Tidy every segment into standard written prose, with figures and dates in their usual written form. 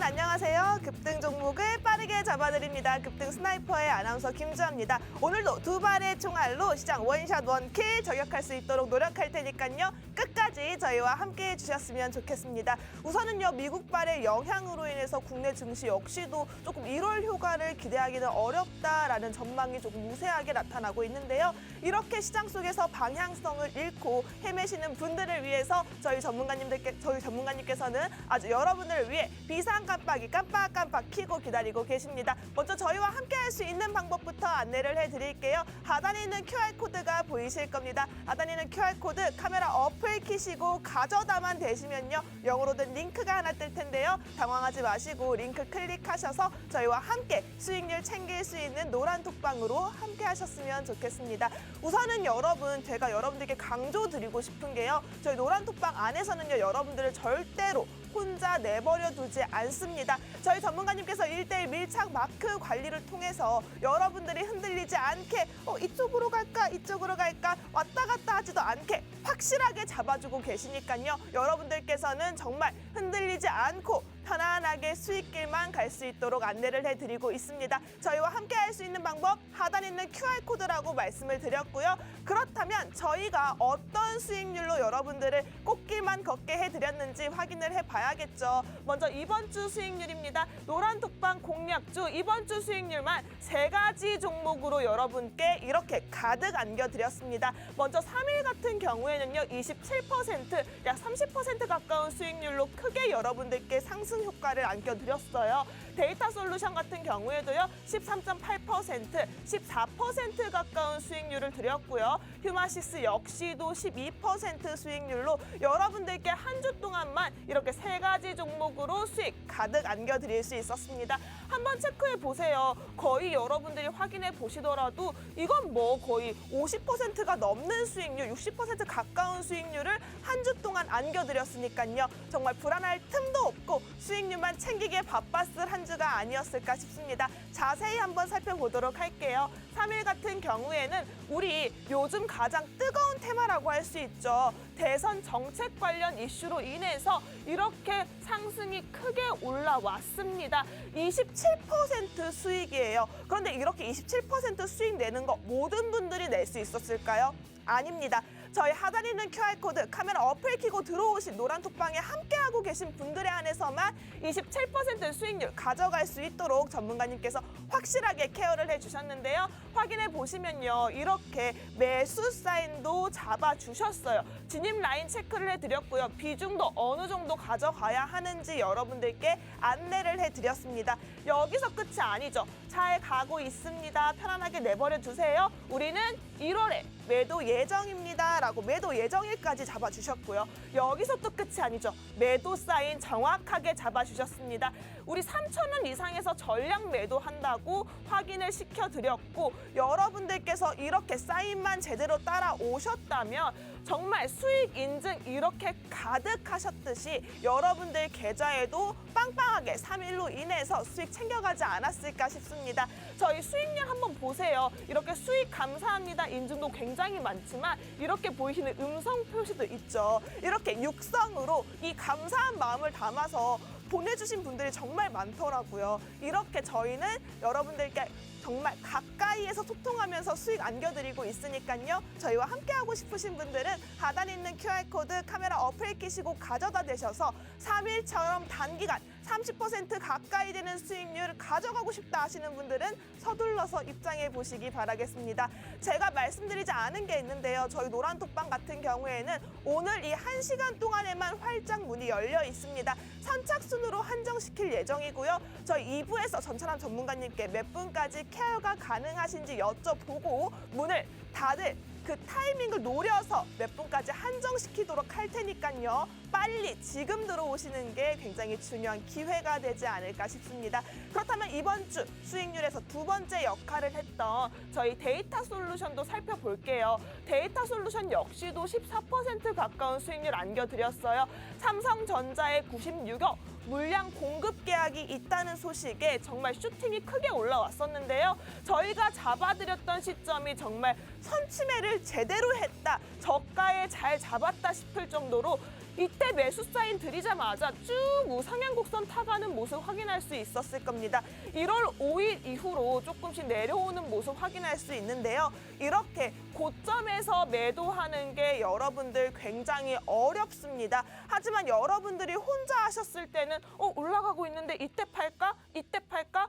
안녕하세요. 급등 종목을 빠르게 잡아드립니다. 급등 스나이퍼의 아나운서 김주아입니다. 오늘도 두 발의 총알로 시장 원샷 원킬 저격할 수 있도록 노력할 테니까요. 끝까지 저희와 함께 해주셨으면 좋겠습니다. 우선은요, 미국발의 영향으로 인해서 국내 증시 역시도 조금 1월 효과를 기대하기는 어렵다라는 전망이 조금 우세하게 나타나고 있는데요. 이렇게 시장 속에서 방향성을 잃고 헤매시는 분들을 위해서 저희 전문가님께서는 아주 여러분들을 위해 비상 깜빡이 깜빡깜빡 켜고 기다리고 계십니다. 먼저 저희와 함께 할 수 있는 방법부터 안내를 해드릴게요. 하단에 있는 QR코드가 보이실 겁니다. 하단에 있는 QR코드 카메라 어플 키시고 가져다만 되시면요, 영어로 된 링크가 하나 뜰 텐데요. 당황하지 마시고 링크 클릭하셔서 저희와 함께 수익률 챙길 수 있는 노란 톡방으로 함께 하셨으면 좋겠습니다. 우선은 여러분, 제가 여러분들께 강조드리고 싶은 게요, 저희 노란 톡방 안에서는요, 여러분들을 절대로 혼자 내버려 두지 않습니다. 저희 전문가님께서 1:1 밀착 마크 관리를 통해서 여러분들이 흔들리지 않게 이쪽으로 갈까 이쪽으로 갈까 왔다 갔다 하지도 않게 확실하게 잡아주고 계시니까요. 여러분들께서는 정말 흔들리지 않고 편안하게 수익길만 갈 수 있도록 안내를 해드리고 있습니다. 저희와 함께 할 수 있는 방법 하단에 있는 QR코드라고 말씀을 드렸고요. 그렇다면 저희가 어떤 수익률로 여러분들을 꽃길만 걷게 해드렸는지 확인을 해봐야겠죠. 먼저 이번 주 수익률입니다. 노란 톡방 공략주 이번 주 수익률만 3가지 종목으로 여러분께 이렇게 가득 안겨드렸습니다. 먼저 3일 같은 경우에는요, 27%, 약 30% 가까운 수익률로 크게 여러분들께 상승 효과를 안겨드렸어요. 데이터 솔루션 같은 경우에도요, 13.8%, 14% 가까운 수익률을 드렸고요. 휴마시스 역시도 12% 수익률로 여러분들께 한 주 동안만 이렇게 3가지 종목으로 수익 가득 안겨드릴 수 있었습니다. 한번 체크해 보세요. 거의 여러분들이 확인해 보시더라도 이건 뭐 거의 50%가 넘는 수익률, 60% 가까운 수익률을 한 주 동안 안겨드렸으니까요. 정말 불안할 틈도 없고 수익률만 챙기기에 바빴을 한 주가 아니었을까 싶습니다. 자세히 한번 살펴보도록 할게요. 3일 같은 경우에는 우리 요즘 가장 뜨거운 테마라고 할 수 있죠. 대선 정책 관련 이슈로 인해서 이렇게 상승이 크게 올라왔습니다. 27% 수익이에요. 그런데 이렇게 27% 수익 내는 거 모든 분들이 낼 수 있었을까요? 아닙니다. 저희 하단에 있는 QR코드 카메라 어플 켜고 들어오신 노란 톡방에 함께하고 계신 분들에 한해서만 27% 수익률 가져갈 수 있도록 전문가님께서 확실하게 케어를 해주셨는데요. 확인해 보시면요, 이렇게 매수 사인도 잡아주셨어요. 진입 라인 체크를 해드렸고요. 비중도 어느 정도 가져가야 하는지 여러분들께 안내를 해드렸습니다. 여기서 끝이 아니죠. 잘 가고 있습니다. 편안하게 내버려 두세요. 우리는 1월에 매도 예정입니다 라고 매도 예정일까지 잡아주셨고요. 여기서 또 끝이 아니죠. 매도 사인 정확하게 잡아주셨습니다. 우리 3,000원 이상에서 전량 매도한다고 확인을 시켜드렸고, 여러분들께서 이렇게 사인만 제대로 따라오셨다면 정말 수익 인증 이렇게 가득하셨듯이 여러분들 계좌에도 빵빵하게 3일로 인해서 수익 챙겨가지 않았을까 싶습니다. 저희 수익률 한번 보세요. 이렇게 수익 감사합니다 인증도 굉장히 많지만 이렇게 보이시는 음성 표시도 있죠. 이렇게 육성으로 이 감사한 마음을 담아서 보내주신 분들이 정말 많더라고요. 이렇게 저희는 여러분들께 정말 가까이에서 소통하면서 수익 안겨드리고 있으니까요. 저희와 함께하고 싶으신 분들은 하단에 있는 QR코드 카메라 어플 끼시고 가져다 대셔서 3일처럼 단기간 30% 가까이 되는 수익률 가져가고 싶다 하시는 분들은 서둘러서 입장해 보시기 바라겠습니다. 제가 말씀드리지 않은 게 있는데요. 저희 노란 톡방 같은 경우에는 오늘 이 1시간 동안에만 활짝 문이 열려 있습니다. 선착순으로 한정시킬 예정이고요. 저희 2부에서 전찬함 전문가님께 몇 분까지 케어가 가능하신지 여쭤보고 문을 다들 그 타이밍을 노려서 몇 분까지 한정시키도록 할 테니까요. 빨리 지금 들어오시는 게 굉장히 중요한 기회가 되지 않을까 싶습니다. 그렇다면 이번 주 수익률에서 두 번째 역할을 했던 저희 데이터 솔루션도 살펴볼게요. 데이터 솔루션 역시도 14% 가까운 수익률 안겨드렸어요. 삼성전자의 96억 물량 공급 계약이 있다는 소식에 정말 슈팅이 크게 올라왔었는데요. 저희가 잡아드렸던 시점이 정말 선취매를 제대로 했다, 저가에 잘 잡았다 싶을 정도로 이때 매수 사인 들이자마자 쭉 우상향 곡선 타가는 모습 확인할 수 있었을 겁니다. 1월 5일 이후로 조금씩 내려오는 모습 확인할 수 있는데요. 이렇게 고점에서 매도하는 게 여러분들 굉장히 어렵습니다. 하지만 여러분들이 혼자 하셨을 때는 올라가고 있는데 이때 팔까? 이때 팔까?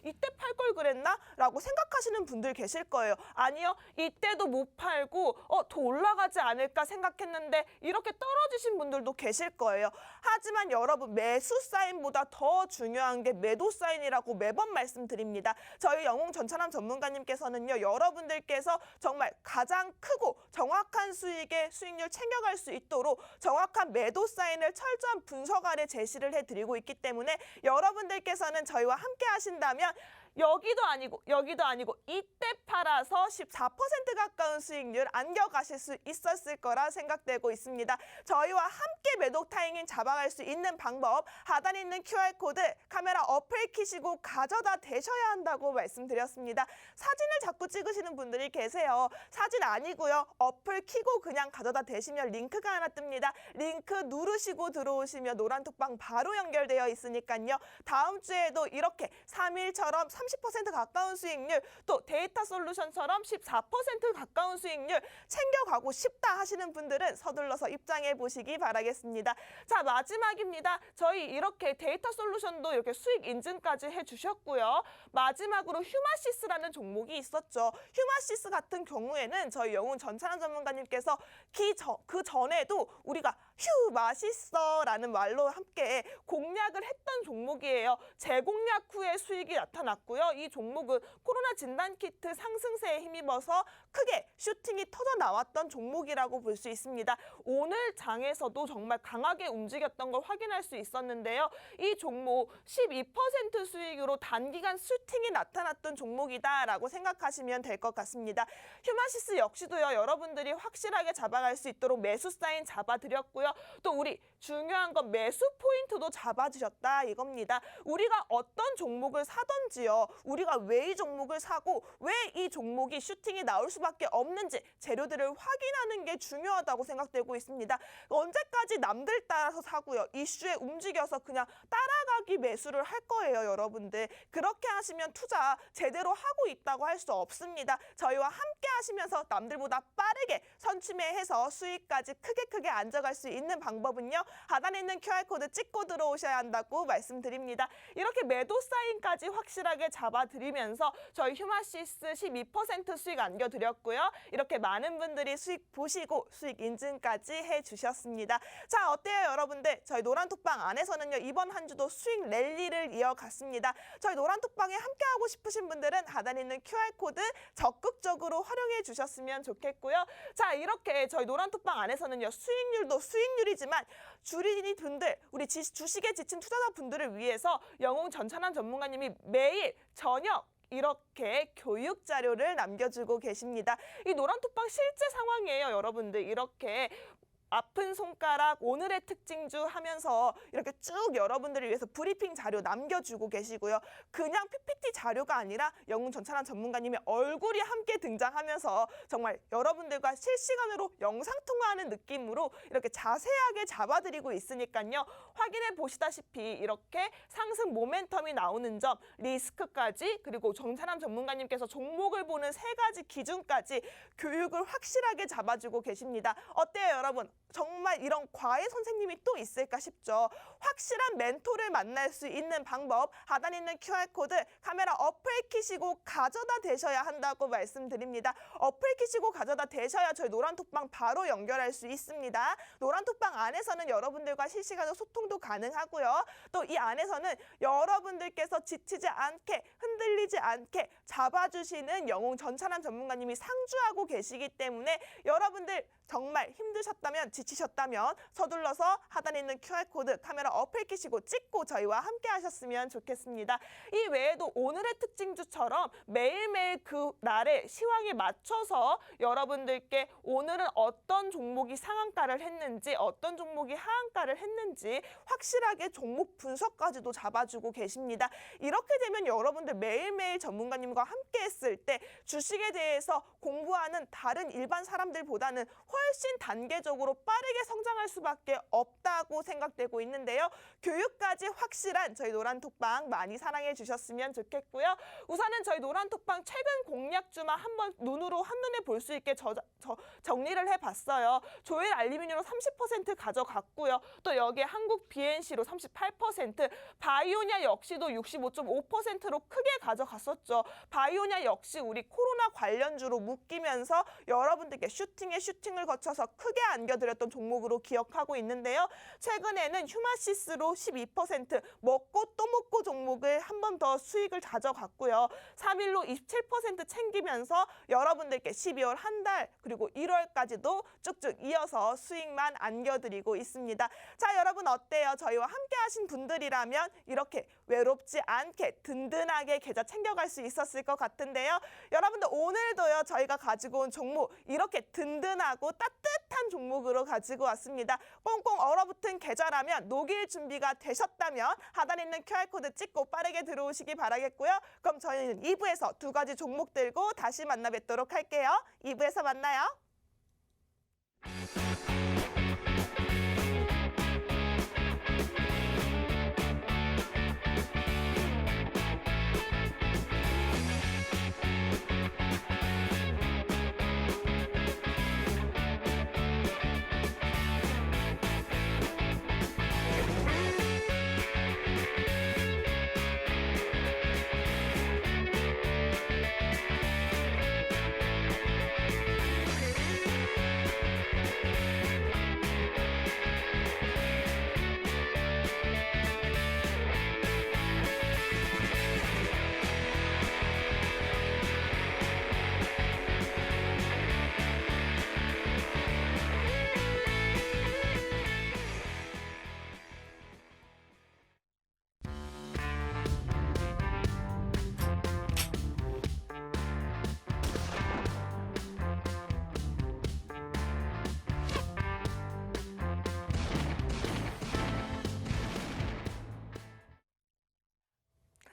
이때 팔 걸 그랬나? 라고 생각하시는 분들 계실 거예요. 아니요, 이때도 못 팔고 더 올라가지 않을까 생각했는데 이렇게 떨어지신 분들도 계실 거예요. 하지만 여러분, 매수 사인보다 더 중요한 게 매도 사인이라고 매번 말씀드립니다. 저희 영웅 전차남 전문가님께서는요, 여러분들께서 정말 가장 크고 정확한 수익의 수익률 챙겨갈 수 있도록 정확한 매도 사인을 철저한 분석 아래 제시를 해드리고 있기 때문에 여러분들께서는 저희와 함께 하신다면 여기도 아니고 이때 팔아서 14% 가까운 수익률 안겨가실 수 있었을 거라 생각되고 있습니다. 저희와 함께 매도 타이밍 잡아갈 수 있는 방법, 하단에 있는 QR코드 카메라 어플 키시고 가져다 대셔야 한다고 말씀드렸습니다. 사진을 자꾸 찍으시는 분들이 계세요. 사진 아니고요. 어플 키고 그냥 가져다 대시면 링크가 하나 뜹니다. 링크 누르시고 들어오시면 노란톡방 바로 연결되어 있으니까요. 다음 주에도 이렇게 3일처럼 30% 가까운 수익률, 또 데이터 솔루션처럼 14% 가까운 수익률 챙겨가고 싶다 하시는 분들은 서둘러서 입장해 보시기 바라겠습니다. 자, 마지막입니다. 저희 이렇게 데이터 솔루션도 이렇게 수익 인증까지 해주셨고요. 마지막으로 휴마시스라는 종목이 있었죠. 휴마시스 같은 경우에는 저희 영웅 전차남 전문가님께서 그 전에도 우리가 휴 맛있어라는 말로 함께 공략을 했던 종목이에요. 재공략 후에 수익이 나타났고요. 이 종목은 코로나 진단키트 상승세에 힘입어서 크게 슈팅이 터져 나왔던 종목이라고 볼 수 있습니다. 오늘 장에서도 정말 강하게 움직였던 걸 확인할 수 있었는데요. 이 종목 12% 수익으로 단기간 슈팅이 나타났던 종목이다라고 생각하시면 될 것 같습니다. 휴마시스 역시도요, 여러분들이 확실하게 잡아갈 수 있도록 매수 사인 잡아드렸고요. 또 우리 중요한 건 매수 포인트도 잡아주셨다 이겁니다. 우리가 어떤 종목을 사던지요, 우리가 왜 이 종목을 사고 왜 이 종목이 슈팅이 나올 수밖에 없는지 재료들을 확인하는 게 중요하다고 생각되고 있습니다. 언제까지 남들 따라서 사고요, 이슈에 움직여서 그냥 따라가기 매수를 할 거예요. 여러분들 그렇게 하시면 투자 제대로 하고 있다고 할 수 없습니다. 저희와 함께 하시면서 남들보다 빠르게 선취매해서 수익까지 크게 안져갈 수 있는 방법은요, 하단에 있는 QR코드 찍고 들어오셔야 한다고 말씀드립니다. 이렇게 매도 사인까지 확실하게 잡아드리면서 저희 휴마시스 12% 수익 안겨드렸고요. 이렇게 많은 분들이 수익 보시고 수익 인증까지 해주셨습니다. 자, 어때요 여러분들? 저희 노란톡방 안에서는요, 이번 한 주도 수익 랠리를 이어갔습니다. 저희 노란톡방에 함께하고 싶으신 분들은 하단에 있는 QR코드 적극적으로 활용해 주셨으면 좋겠고요. 자, 이렇게 저희 노란톡방 안에서는요, 수익률도 수익률이지만 주린이 분들, 우리 주식에 지친 투자자 분들을 위해서 영웅 전차남 전문가님이 매일 저녁 이렇게 교육 자료를 남겨주고 계십니다. 이 노란톡방 실제 상황이에요. 여러분들 이렇게 아픈 손가락, 오늘의 특징주 하면서 이렇게 쭉 여러분들을 위해서 브리핑 자료 남겨주고 계시고요. 그냥 PPT 자료가 아니라 영웅 전차남 전문가님의 얼굴이 함께 등장하면서 정말 여러분들과 실시간으로 영상통화하는 느낌으로 이렇게 자세하게 잡아드리고 있으니까요. 확인해 보시다시피 이렇게 상승 모멘텀이 나오는 점, 리스크까지, 그리고 전차남 전문가님께서 종목을 보는 3가지 기준까지 교육을 확실하게 잡아주고 계십니다. 어때요 여러분? 정말 이런 과외 선생님이 또 있을까 싶죠. 확실한 멘토를 만날 수 있는 방법, 하단에 있는 QR코드 카메라 어플 키시고 가져다 대셔야 한다고 말씀드립니다. 어플 키시고 가져다 대셔야 저희 노란톡방 바로 연결할 수 있습니다. 노란톡방 안에서는 여러분들과 실시간으로 소통도 가능하고요. 또 이 안에서는 여러분들께서 지치지 않게, 흔들리지 않게 잡아주시는 영웅 전차남 전문가님이 상주하고 계시기 때문에 여러분들 정말 힘드셨다면, 지치셨다면 서둘러서 하단에 있는 QR코드 카메라 어플 키시고 찍고 저희와 함께 하셨으면 좋겠습니다. 이 외에도 오늘의 특징주처럼 매일매일 그 날의 시황에 맞춰서 여러분들께 오늘은 어떤 종목이 상한가를 했는지, 어떤 종목이 하한가를 했는지 확실하게 종목 분석까지도 잡아주고 계십니다. 이렇게 되면 여러분들 매일매일 전문가님과 함께 했을 때 주식에 대해서 공부하는 다른 일반 사람들보다는 훨씬 단계적으로 빠르게 성장할 수밖에 없다고 생각되고 있는데요. 교육까지 확실한 저희 노란톡방 많이 사랑해 주셨으면 좋겠고요. 우선은 저희 노란톡방 최근 공약주만 한번 한눈에 볼 수 있게 정리를 해봤어요. 조일 알루미늄으로 30% 가져갔고요. 또 여기에 한국 BNC로 38%, 바이오니아 역시도 65.5%로 크게 가져갔었죠. 바이오니아 역시 우리 코로나 관련주로 묶이면서 여러분들께 슈팅을 거쳐서 크게 안겨드렸던 종목으로 기억하고 있는데요. 최근에는 휴마시스로 12%, 먹고 또 먹고 종목을 한 번 더 수익을 가져갔고요. 3일로 27% 챙기면서 여러분들께 12월 한 달 그리고 1월까지도 쭉쭉 이어서 수익만 안겨드리고 있습니다. 자, 여러분 어때요? 저희와 함께 하신 분들이라면 이렇게 외롭지 않게 든든하게 계좌 챙겨갈 수 있었을 것 같은데요. 여러분들 오늘도요, 저희가 가지고 온 종목 이렇게 든든하고 따뜻한 종목으로 가지고 왔습니다. 꽁꽁 얼어붙은 계좌라면 녹일 준비가 되셨다면 하단에 있는 QR코드 찍고 빠르게 들어오시기 바라겠고요. 그럼 저희는 2부에서 두 가지 종목 들고 다시 만나 뵙도록 할게요. 2부에서 만나요.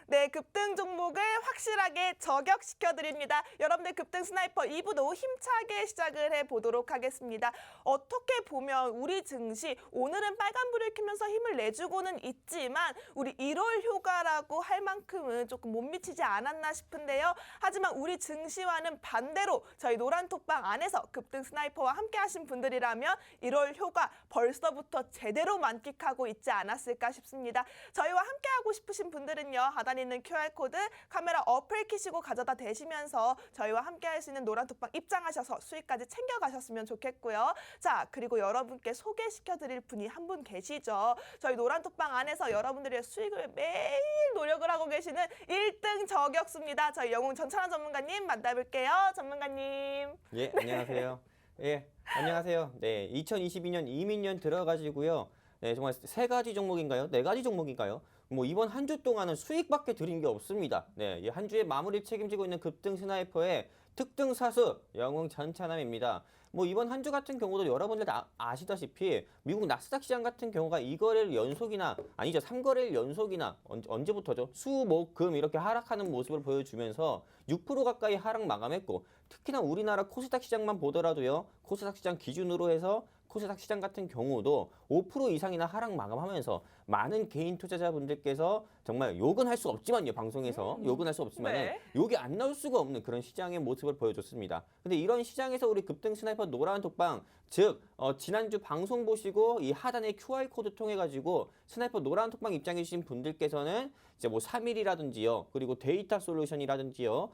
네, 급등 종목을 확실하게 저격시켜드립니다. 여러분들 급등 스나이퍼 2부도 힘차게 시작을 해보도록 하겠습니다. 어떻게 보면 우리 증시 오늘은 빨간불을 켜면서 힘을 내주고는 있지만 우리 1월 효과라고 할 만큼은 조금 못 미치지 않았나 싶은데요. 하지만 우리 증시와는 반대로 저희 노란톡방 안에서 급등 스나이퍼와 함께 하신 분들이라면 1월 효과 벌써부터 제대로 만끽하고 있지 않았을까 싶습니다. 저희와 함께하고 싶으신 분들은요, 하단에 있는 QR코드 카메라 어플 키시고 가져다 대시면서 저희와 함께 할 수 있는 노란톡방 입장하셔서 수익까지 챙겨가셨으면 좋겠고요. 자, 그리고 여러분께 소개시켜드릴 분이 한 분 계시죠. 저희 노란톡방 안에서 여러분들의 수익을 매일 노력을 하고 계시는 1등 저격수입니다. 저희 영웅 전찬환 전문가님 만나볼게요. 전문가님. 예, 안녕하세요. 예, 안녕하세요. 네, 2022년 이민년 들어가지고요. 네, 정말 세 가지 종목인가요? 네 가지 종목인가요? 뭐 이번 한 주 동안은 수익밖에 드린 게 없습니다. 네, 이 한 주의 마무리 책임지고 있는 급등 스나이퍼의 특등 사수 영웅 전찬함입니다. 뭐 이번 한 주 같은 경우도 여러분들 다 아시다시피 미국 나스닥 시장 같은 경우가 2거래일 연속이나 아니죠 3거래일 연속이나 언제부터죠? 수, 목, 금 이렇게 하락하는 모습을 보여주면서 6% 가까이 하락 마감했고 특히나 우리나라 코스닥 시장만 보더라도요. 코스닥 시장 기준으로 해서 코스닥 시장 같은 경우도 5% 이상이나 하락 마감하면서 많은 개인 투자자분들께서 정말 욕은 할 수 없지만요. 방송에서 욕은 할 수 없지만 네. 욕이 안 나올 수가 없는 그런 시장의 모습을 보여줬습니다. 근데 이런 시장에서 우리 급등 스나이퍼 노란 톡방 즉 지난주 방송 보시고 이 하단의 QR코드 통해 가지고 스나이퍼 노란 톡방 입장해 주신 분들께서는 이제 뭐 3일이라든지요. 그리고 데이터 솔루션이라든지요.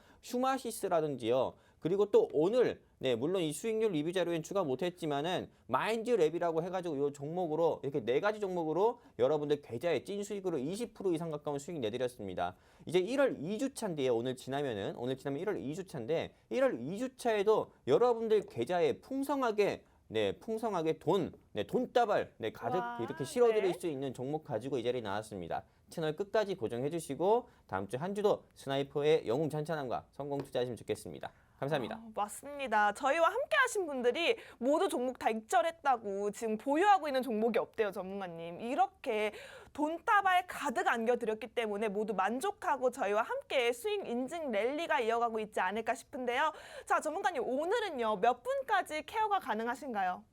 휴마시스라든지요. 그리고 또 오늘 물론 이 수익률 리뷰 자료엔 추가 못했지만은 마인드랩이라고 해가지고 이 종목으로 이렇게 네 가지 종목으로 여러분들 계좌에 찐 수익으로 20% 이상 가까운 수익 내드렸습니다. 이제 1월 2주차인데요. 오늘 지나면 1월 2주차인데 1월 2주차에도 여러분들 계좌에 풍성하게 돈다발 가득 와, 이렇게 실어드릴 네. 수 있는 종목 가지고 이 자리에 나왔습니다. 채널 끝까지 고정해 주시고 다음 주 한 주도 스나이퍼의 영웅 전찬함과 성공 투자하시면 좋겠습니다. 감사합니다. 맞습니다. 저희와 함께 하신 분들이 모두 종목 다 익절했다고 지금 보유하고 있는 종목이 없대요, 전문가님. 이렇게 돈다발 가득 안겨드렸기 때문에 모두 만족하고 저희와 함께 수익 인증 랠리가 이어가고 있지 않을까 싶은데요. 자, 전문가님, 오늘은요, 몇 분까지 케어가 가능하신가요?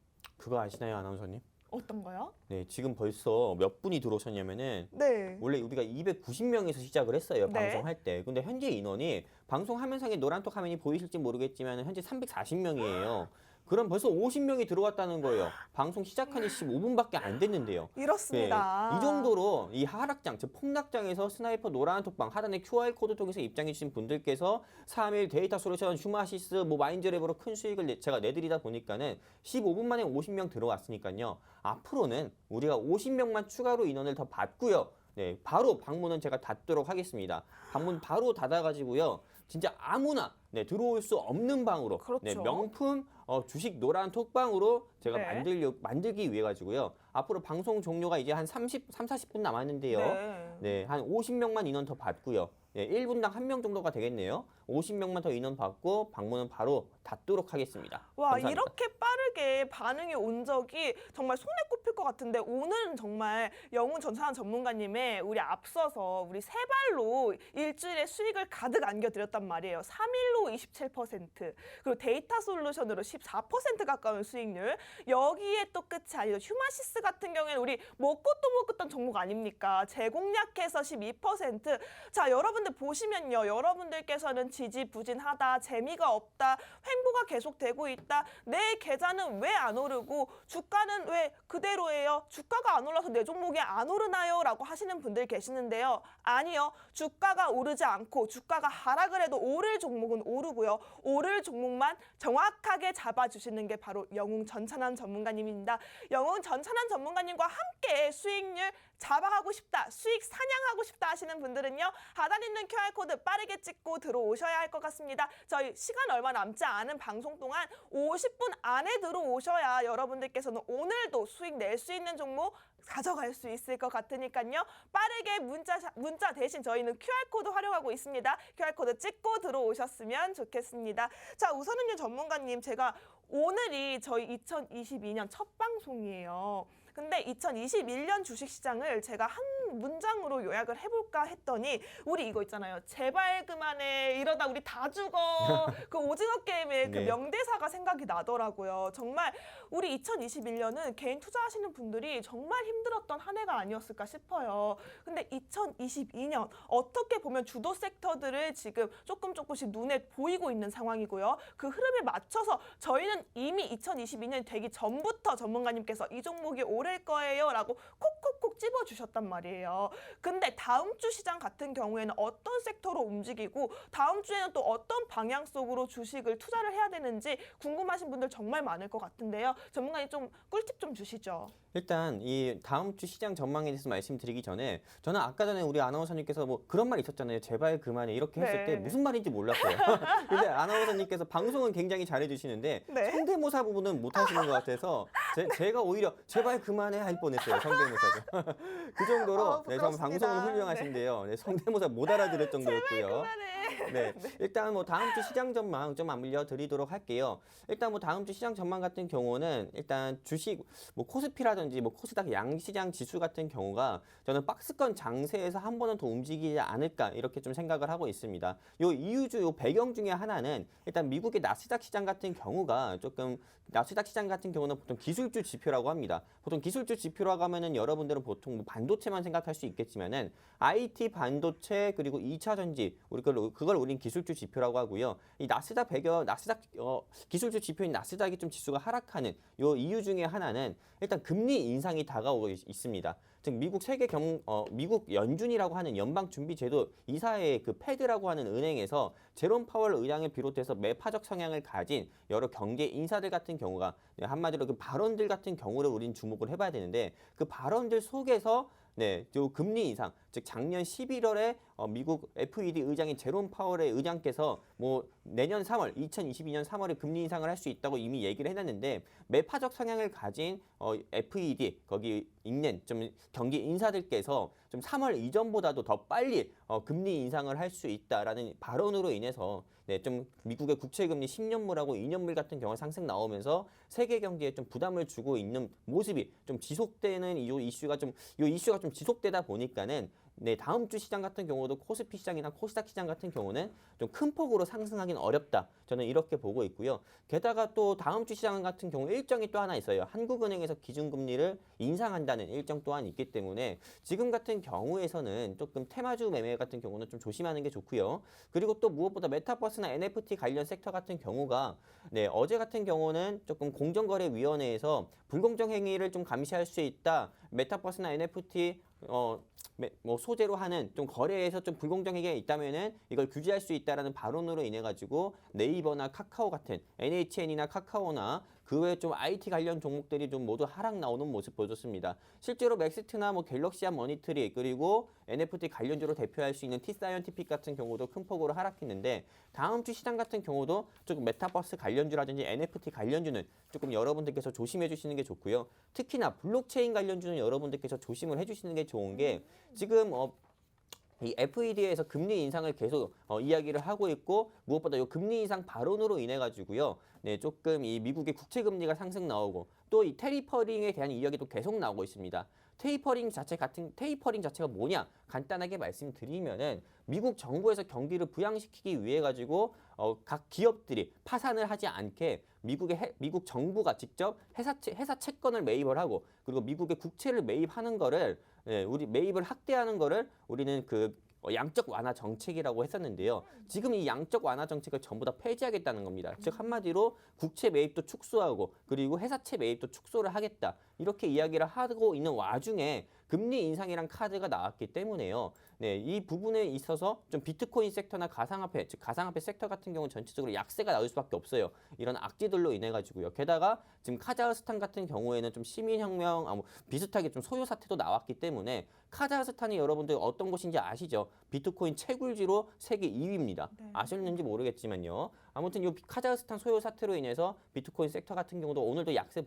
그거 아시나요, 아나운서님? 어떤가요? 네, 지금 벌써 몇 분이 들어오셨냐면은 네. 원래 우리가 290명에서 시작을 했어요. 네. 방송할 때. 근데 현재 인원이 방송 화면상에 노란톡 화면이 보이실지 모르겠지만 현재 340명이에요. 그럼 벌써 50명이 들어왔다는 거예요. 방송 시작한 지 15분밖에 안 됐는데요. 이렇습니다. 네, 이 정도로 이 하락장, 즉 폭락장에서 스나이퍼 노란 톡방 하단에 QR코드 통해서 입장해 주신 분들께서 3일 데이터 솔루션, 휴마시스, 뭐 마인드랩으로 큰 수익을 제가 내드리다 보니까는 15분 만에 50명 들어왔으니까요. 앞으로는 우리가 50명만 추가로 인원을 더 받고요. 네, 바로 방문은 제가 닫도록 하겠습니다. 방문 바로 닫아가지고요. 진짜 아무나 네, 들어올 수 없는 방으로 그렇죠. 네, 명품 주식 노란 톡방으로 제가 네. 만들기 위해 가지고요. 앞으로 방송 종료가 이제 한 40분 남았는데요. 네. 네, 한 50명만 인원 더 받고요. 네, 1분당 1명 정도가 되겠네요. 50명만 더 인원 받고 방문은 바로 닫도록 하겠습니다. 와, 감사합니다. 이렇게 빠르게 반응이 온 적이 정말 손에 꼽힐 것 같은데 오늘은 정말 영훈 전산한 전문가님의 우리 앞서서 우리 세 발로 일주일에 수익을 가득 안겨드렸단 말이에요. 3일로 27%, 그리고 데이터 솔루션으로 14% 가까운 수익률. 여기에 또 끝이 아니죠. 휴마시스 같은 경우에는 우리 먹고 또 먹었던 종목 아닙니까? 제공약해서 12%. 자, 여러분들 보시면요. 여러분들께서는 지지부진하다, 재미가 없다, 횡보가 계속되고 있다, 내 계좌는 왜 안 오르고 주가는 왜 그대로예요? 주가가 안 올라서 내 종목이 안 오르나요? 라고 하시는 분들 계시는데요. 아니요. 주가가 오르지 않고 주가가 하락을 해도 오를 종목은 오르고요. 오를 종목만 정확하게 잡아주시는 게 바로 영웅 전찬환 전문가님입니다. 영웅 전찬환 전문가님과 함께 수익률 잡아가고 싶다, 수익 사냥하고 싶다 하시는 분들은요. 하단에 있는 QR코드 빠르게 찍고 들어오셔야 할 것 같습니다. 저희 시간 얼마 남지 않은 방송 동안 50분 안에 들어오셔야 여러분들께서는 오늘도 수익 낼 수 있는 종목 가져갈 수 있을 것 같으니까요. 빠르게 문자 대신 저희는 QR코드 활용하고 있습니다. QR코드 찍고 들어오셨으면 좋겠습니다. 자, 우선은요 전문가님, 제가 오늘이 저희 2022년 첫 방송이에요. 근데 2021년 주식시장을 제가 한 문장으로 요약을 해볼까 했더니 우리 이거 있잖아요. 제발 그만해. 이러다 우리 다 죽어. 그 오징어 게임의 그 네. 명대사가 생각이 나더라고요. 정말 우리 2021년은 개인 투자하시는 분들이 정말 힘들었던 한 해가 아니었을까 싶어요. 근데 2022년 어떻게 보면 주도 섹터들을 지금 조금씩 눈에 보이고 있는 상황이고요. 그 흐름에 맞춰서 저희는 이미 2022년이 되기 전부터 전문가님께서 이 종목이 오를 거예요 라고 콕콕콕 찝어주셨단 말이에요. 근데 다음 주 시장 같은 경우에는 어떤 섹터로 움직이고 다음 주에는 또 어떤 방향 속으로 주식을 투자를 해야 되는지 궁금하신 분들 정말 많을 것 같은데요. 전문가님 좀 꿀팁 좀 주시죠. 일단 이 다음 주 시장 전망에 대해서 말씀드리기 전에 저는 아까 전에 우리 아나운서님께서 뭐 그런 말 있었잖아요. 제발 그만해 이렇게 했을 때 네. 무슨 말인지 몰랐어요. 근데 아나운서님께서 방송은 굉장히 잘해주시는데 네. 성대모사 부분은 못하시는 것 같아서 제가 오히려 제발 그만해 할 뻔했어요. 성대모사죠. 그 정도로 네, 정말 부끄럽습니다. 방송은 훌륭하신데요. 네, 성대모사 못 알아들을 정도였고요. 그만해. 네, 일단 뭐 다음 주 시장 전망 좀 알려드리도록 할게요. 일단 뭐 다음 주 시장 전망 같은 경우는 일단 주식 뭐 코스피라든지 뭐 코스닥 양시장 지수 같은 경우가 저는 박스권 장세에서 한 번은 더 움직이지 않을까 이렇게 좀 생각을 하고 있습니다. 요 이유 배경 중에 하나는 일단 미국의 나스닥 시장 같은 경우가 조금 나스닥 시장 같은 경우는 보통 기술주 지표라고 합니다. 보통 기술주 지표라고 하면은 여러분들은 보통 뭐 반도체만 생각할 수 있겠지만은 IT 반도체 그리고 2차 전지 그걸 우린 기술주 지표라고 하고요. 이 나스닥 기술주 지표인 나스닥이 좀 지수가 하락하는 요 이유 중에 하나는 일단 금리 인상이 다가오고 있습니다. 즉 미국 연준이라고 하는 연방준비제도 이사의 그 패드라고 하는 은행에서 제롬 파월 의장을 비롯해서 매파적 성향을 가진 여러 경제 인사들 같은 경우가 한마디로 그 발언들 같은 경우를 우린 주목을 해봐야 되는데 그 발언들 속에서 네, 요 금리 인상, 즉 작년 11월에 미국 FED 의장인 제롬 파월의 의장께서 뭐 내년 3월, 2022년 3월에 금리 인상을 할 수 있다고 이미 얘기를 해놨는데 매파적 성향을 가진 FED 거기 있는 좀 경기 인사들께서 좀 3월 이전보다도 더 빨리 금리 인상을 할 수 있다라는 발언으로 인해서 네, 좀 미국의 국채금리 10년물하고 2년물 같은 경우가 상승 나오면서 세계 경제에 좀 부담을 주고 있는 모습이 좀 지속되는 이 이슈가 좀 지속되다 보니까는 네, 다음 주 시장 같은 경우도 코스피 시장이나 코스닥 시장 같은 경우는 좀 큰 폭으로 상승하기는 어렵다. 저는 이렇게 보고 있고요. 게다가 또 다음 주 시장 같은 경우 일정이 또 하나 있어요. 한국은행에서 기준금리를 인상한다는 일정 또한 있기 때문에 지금 같은 경우에서는 조금 테마주 매매 같은 경우는 좀 조심하는 게 좋고요. 그리고 또 무엇보다 메타버스나 NFT 관련 섹터 같은 경우가 네, 어제 같은 경우는 조금 공정거래위원회에서 불공정 행위를 좀 감시할 수 있다. 메타버스나 NFT 뭐 소재로 하는 좀 거래에서 좀 불공정 행위가 있다면은 이걸 규제할 수 있다라는 발언으로 인해 가지고 네이버나 카카오 같은 NHN이나 카카오나 그 외에 좀 IT 관련 종목들이 좀 모두 하락 나오는 모습 보여줬습니다. 실제로 맥스트나 뭐 갤럭시아 머니트리 그리고 NFT 관련주로 대표할 수 있는 T사이언티픽 같은 경우도 큰 폭으로 하락했는데 다음 주 시장 같은 경우도 조금 메타버스 관련주라든지 NFT 관련주는 조금 여러분들께서 조심해 주시는 게 좋고요. 특히나 블록체인 관련주는 여러분들께서 조심을 해 주시는 게 좋은 게 지금 이 FED에서 금리 인상을 계속 이야기를 하고 있고 무엇보다 이 금리 인상 발언으로 인해 가지고요. 네, 조금 이 미국의 국채 금리가 상승 나오고 또 이 테이퍼링에 대한 이야기도 계속 나오고 있습니다. 테이퍼링 자체가 뭐냐? 간단하게 말씀드리면은 미국 정부에서 경기를 부양시키기 위해 가지고 각 기업들이 파산을 하지 않게 미국 정부가 직접 회사 채권을 매입을 하고 그리고 미국의 국채를 매입하는 거를 우리 매입을 확대하는 거를 우리는 그 양적 완화 정책이라고 했었는데요. 지금 이 양적 완화 정책을 전부 다 폐지하겠다는 겁니다. 즉 한마디로 국채 매입도 축소하고 그리고 회사채 매입도 축소를 하겠다. 이렇게 이야기를 하고 있는 와중에 금리 인상이란 카드가 나왔기 때문에요. 네, 이 부분에 있어서 좀 비트코인 섹터나 가상화폐, 즉 가상화폐 섹터 같은 경우는 전체적으로 약세가 나올 수밖에 없어요. 이런 악재들로 인해 가지고요. 게다가 지금 카자흐스탄 같은 경우에는 좀 시민혁명, 뭐 비슷하게 좀 소요 사태도 나왔기 때문에 카자흐스탄이 여러분들 어떤 곳인지 아시죠? 비트코인 채굴지로 세계 2위입니다. 네. 아셨는지 모르겠지만요. 아무튼 이 카자흐스탄 소요 사태로 인해서 비트코인 섹터 같은 경우도 오늘도 약세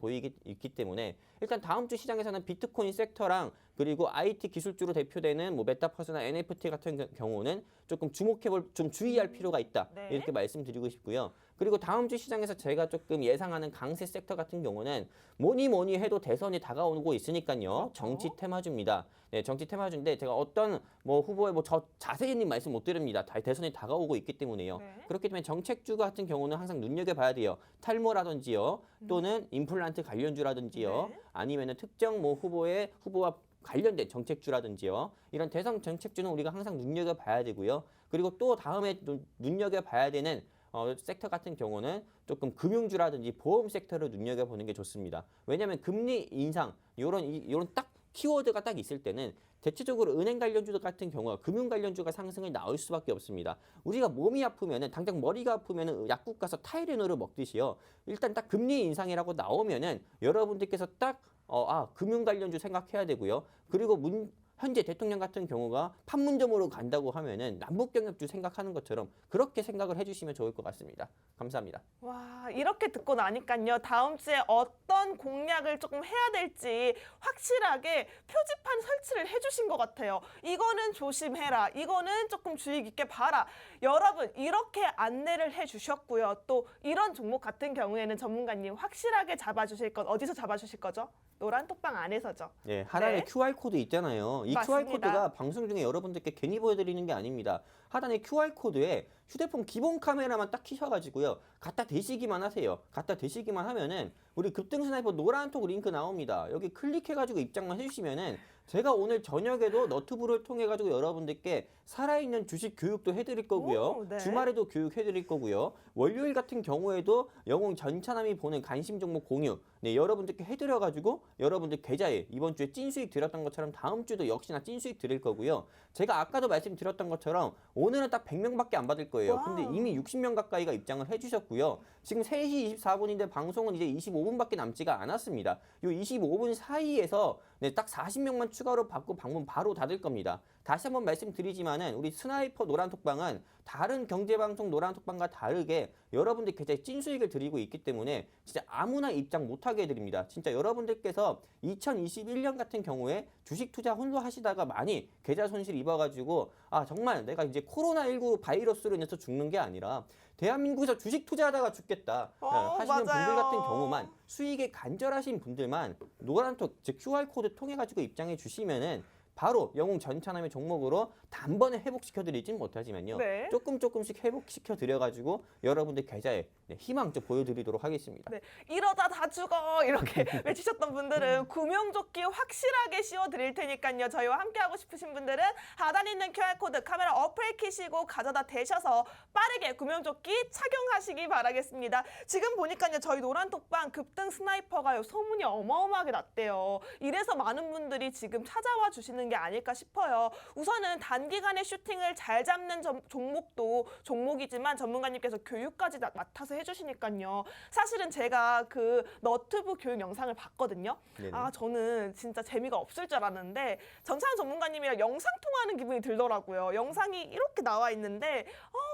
있기 때문에 일단 다음 주 시장에서는 비트코인 섹터랑 그리고 IT 기술주로 대표되는 뭐 메타버스나 NFT 같은 경우는 조금 좀 주의할 필요가 있다. 네. 이렇게 말씀드리고 싶고요. 그리고 다음 주 시장에서 제가 조금 예상하는 강세 섹터 같은 경우는 뭐니 해도 대선이 다가오고 있으니까요. 그렇죠. 정치 테마주입니다. 네, 정치 테마주인데 제가 어떤 뭐 후보의 저 자세히는 말씀 못 드립니다. 대선이 다가오고 있기 때문에요. 네. 그렇기 때문에 정책주 같은 경우는 항상 눈여겨봐야 돼요. 탈모라든지요, 또는 임플란트 관련주라든지요, 네. 아니면은 특정 뭐 후보와 관련된 정책주라든지요. 이런 대선 정책주는 우리가 항상 눈여겨봐야 되고요. 그리고 또 다음에 눈여겨봐야 되는 섹터 같은 경우는 조금 금융주라든지 보험 섹터를 눈여겨보는 게 좋습니다. 왜냐하면 금리 인상 이런 딱 키워드가 딱 있을 때는 대체적으로 은행 관련주 같은 경우가 금융 관련주가 상승을 나올 수밖에 없습니다. 우리가 몸이 아프면은 당장 머리가 아프면은 약국 가서 타이레놀을 먹듯이요. 일단 딱 금리 인상이라고 나오면은 여러분들께서 딱 금융 관련주 생각해야 되고요. 그리고 현재 대통령 같은 경우가 판문점으로 간다고 하면은 남북경협주 생각하는 것처럼 그렇게 생각을 해주시면 좋을 것 같습니다. 감사합니다. 와, 이렇게 듣고 나니까요. 다음 주에 어떤 공략을 조금 해야 될지 확실하게 표지판 설치를 해주신 것 같아요. 이거는 조심해라. 이거는 조금 주의 깊게 봐라. 여러분, 이렇게 안내를 해주셨고요. 또 이런 종목 같은 경우에는 전문가님 확실하게 잡아주실 건 어디서 잡아주실 거죠? 노란 톡방 안에서죠. 네, 하단에 네. QR코드 있잖아요. 이 맞습니다. QR코드가 방송 중에 여러분들께 괜히 보여드리는 게 아닙니다. 하단에 QR코드에 휴대폰 기본 카메라만 딱 키셔가지고요. 갖다 대시기만 하세요. 갖다 대시기만 하면은 우리 급등 스나이퍼 노란톡 링크 나옵니다. 여기 클릭해가지고 입장만 해주시면은 제가 오늘 저녁에도 너튜브를 통해가지고 여러분들께 살아있는 주식 교육도 해드릴 거고요. 오, 네. 주말에도 교육해드릴 거고요. 월요일 같은 경우에도 영웅 전차남이 보는 관심 종목 공유 네, 여러분들께 해드려가지고 여러분들 계좌에 이번 주에 찐수익 드렸던 것처럼 다음 주도 역시나 찐수익 드릴 거고요. 제가 아까도 말씀드렸던 것처럼 오늘은 딱 100명밖에 안 받을 거예요. 근데 와우. 이미 60명 가까이가 입장을 해주셨고요. 지금 3시 24분인데 방송은 이제 25분밖에 남지가 않았습니다. 이 25분 사이에서 네, 딱 40명만 추가로 받고 방문 바로 닫을 겁니다. 다시 한번 말씀드리지만은 우리 스나이퍼 노란톡방은 다른 경제방송 노란톡방과 다르게 여러분들 계좌에 찐수익을 드리고 있기 때문에 진짜 아무나 입장 못하게 해드립니다. 진짜 여러분들께서 2021년 같은 경우에 주식 투자 홀로 하시다가 많이 계좌 손실 입어가지고 정말 내가 이제 코로나19 바이러스로 인해서 죽는 게 아니라 대한민국에서 주식 투자하다가 죽겠다 하시는 맞아요. 분들 같은 경우만 수익에 간절하신 분들만 노란톡 즉 QR코드 통해 가지고 입장해 주시면은 바로 영웅 전차남의 종목으로 단번에 회복시켜드리진 못하지만요. 네. 조금씩 회복시켜드려가지고 여러분들 계좌에 희망 좀 보여드리도록 하겠습니다. 네, 이러다 다 죽어 이렇게 외치셨던 분들은 구명조끼 확실하게 씌워드릴 테니까요. 저희와 함께하고 싶으신 분들은 하단에 있는 QR코드 카메라 어플 키시고 가져다 대셔서 빠르게 구명조끼 착용하시기 바라겠습니다. 지금 보니까요. 저희 노란톡방 급등 스나이퍼가 소문이 어마어마하게 났대요. 이래서 많은 분들이 지금 찾아와 주시는 게 아닐까 싶어요. 우선은 단기간에 슈팅을 잘 잡는 종목도 종목이지만 전문가님께서 교육까지 맡아서 해주시니까요. 사실은 제가 그 너튜브 교육 영상을 봤거든요. 네네. 아, 저는 진짜 재미가 없을 줄 알았는데 전창 전문가님이랑 영상 통화하는 기분이 들더라고요. 영상이 이렇게 나와 있는데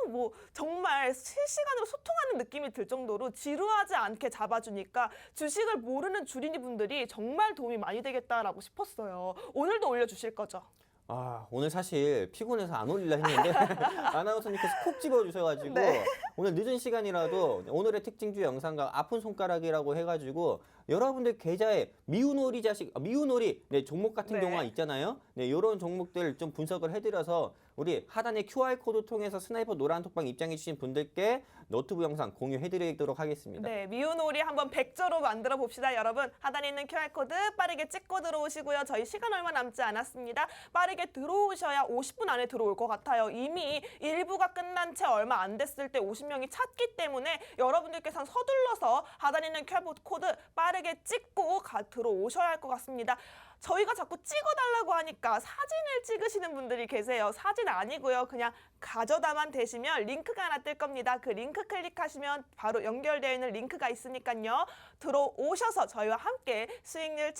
뭐 정말 실시간으로 소통하는 느낌이 들 정도로 지루하지 않게 잡아주니까 주식을 모르는 주린이 분들이 정말 도움이 많이 되겠다라고 싶었어요. 오늘도 올려주실 거죠? 아, 오늘 사실 피곤해서 안 올리려 했는데 아나운서님께서 콕 집어주셔가지고 네. 오늘 늦은 시간이라도 오늘의 특징주 영상과 아픈 손가락이라고 해가지고 여러분들 계좌에 미운오리 네, 종목 같은 네. 경우가 있잖아요. 네, 이런 종목들 좀 분석을 해드려서 우리 하단의 QR코드 통해서 스나이퍼 노란톡방 입장해주신 분들께 노트북 영상 공유해드리도록 하겠습니다. 네, 미운오리 한번 100조로 만들어 봅시다. 여러분 하단에 있는 QR코드 빠르게 찍고 들어오시고요. 저희 시간 얼마 남지 않았습니다. 빠르게 들어오셔야 50분 안에 들어올 것 같아요. 이미 일부가 끝난 채 얼마 안 됐을 때 50명이 찼기 때문에 여러분들께서는 서둘러서 하단에 있는 QR코드 빠르게 찍고 들어오셔야 할 것 같습니다. 저희가 자꾸 찍어달라고 하니까 사진을 찍으시는 분들이 계세요. 사진 아니고요. 그냥 가져다만 대시면 링크가 하나 뜰 겁니다. 그 링크 클릭하시면 바로 연결되어 있는 링크가 있으니까요. 들어오셔서 저희와 함께 수익률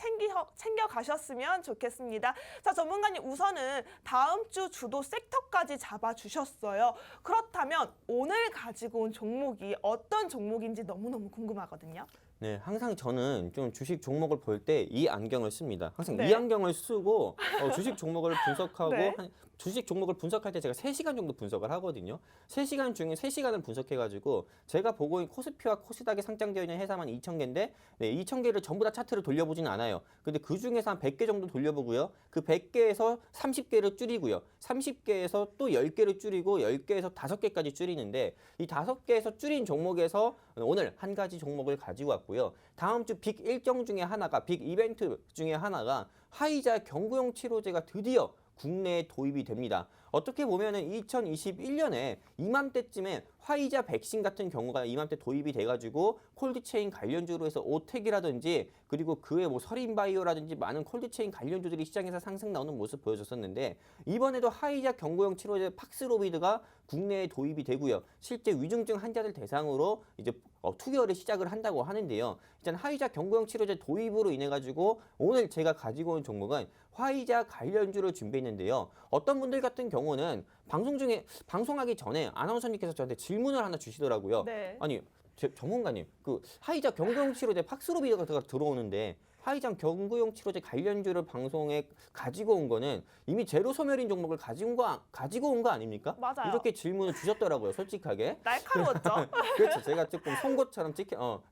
챙겨가셨으면 좋겠습니다. 자, 전문가님 우선은 다음 주 주도 섹터까지 잡아주셨어요. 그렇다면 오늘 가지고 온 종목이 어떤 종목인지 너무너무 궁금하거든요. 네, 항상 저는 좀 주식 종목을 볼 때 이 안경을 씁니다. 항상 네. 이 안경을 쓰고 주식 종목을 분석하고 네. 주식 종목을 분석할 때 제가 3시간 정도 분석을 하거든요. 3시간 중에 3시간을 분석해가지고 제가 보고 있는 코스피와 코스닥에 상장되어 있는 회사만 2,000개인데 네, 2,000개를 전부 다 차트를 돌려보진 않아요. 근데 그 중에서 한 100개 정도 돌려보고요. 그 100개에서 30개를 줄이고요. 30개에서 또 10개를 줄이고 10개에서 5개까지 줄이는데 이 5개에서 줄인 종목에서 오늘 한 가지 종목을 가지고 왔고요. 다음 주 빅 일정 중에 하나가 빅 이벤트 중에 하나가 화이자 경구용 치료제가 드디어 국내에 도입이 됩니다. 어떻게 보면은 2021년에 이맘때쯤에 화이자 백신 같은 경우가 이맘때 도입이 돼가지고 콜드체인 관련주로 해서 오텍이라든지 그리고 그외 뭐 서린바이오라든지 많은 콜드체인 관련주들이 시장에서 상승 나오는 모습 보여줬었는데 이번에도 화이자 경구용 치료제 팍스로비드가 국내에 도입이 되고요. 실제 위중증 환자들 대상으로 이제 투여를 시작을 한다고 하는데요. 일단 화이자 경구용 치료제 도입으로 인해 가지고 오늘 제가 가지고 온 종목은 화이자 관련주를 준비했는데요. 어떤 분들 같은 경우는 방송하기 전에 아나운서님께서 저한테 질문을 하나 주시더라고요. 네. 아니 전문가님 그 화이자 경구용 치료제 팍스로비드가 들어오는데 화이자 경구용 치료제 관련주를 방송에 가지고 온 거는 이미 제로 소멸인 종목을 가지고 온 거 아닙니까? 맞아요. 이렇게 질문을 주셨더라고요, 솔직하게. 날카로웠죠? 그렇죠. 제가 조금 송곳처럼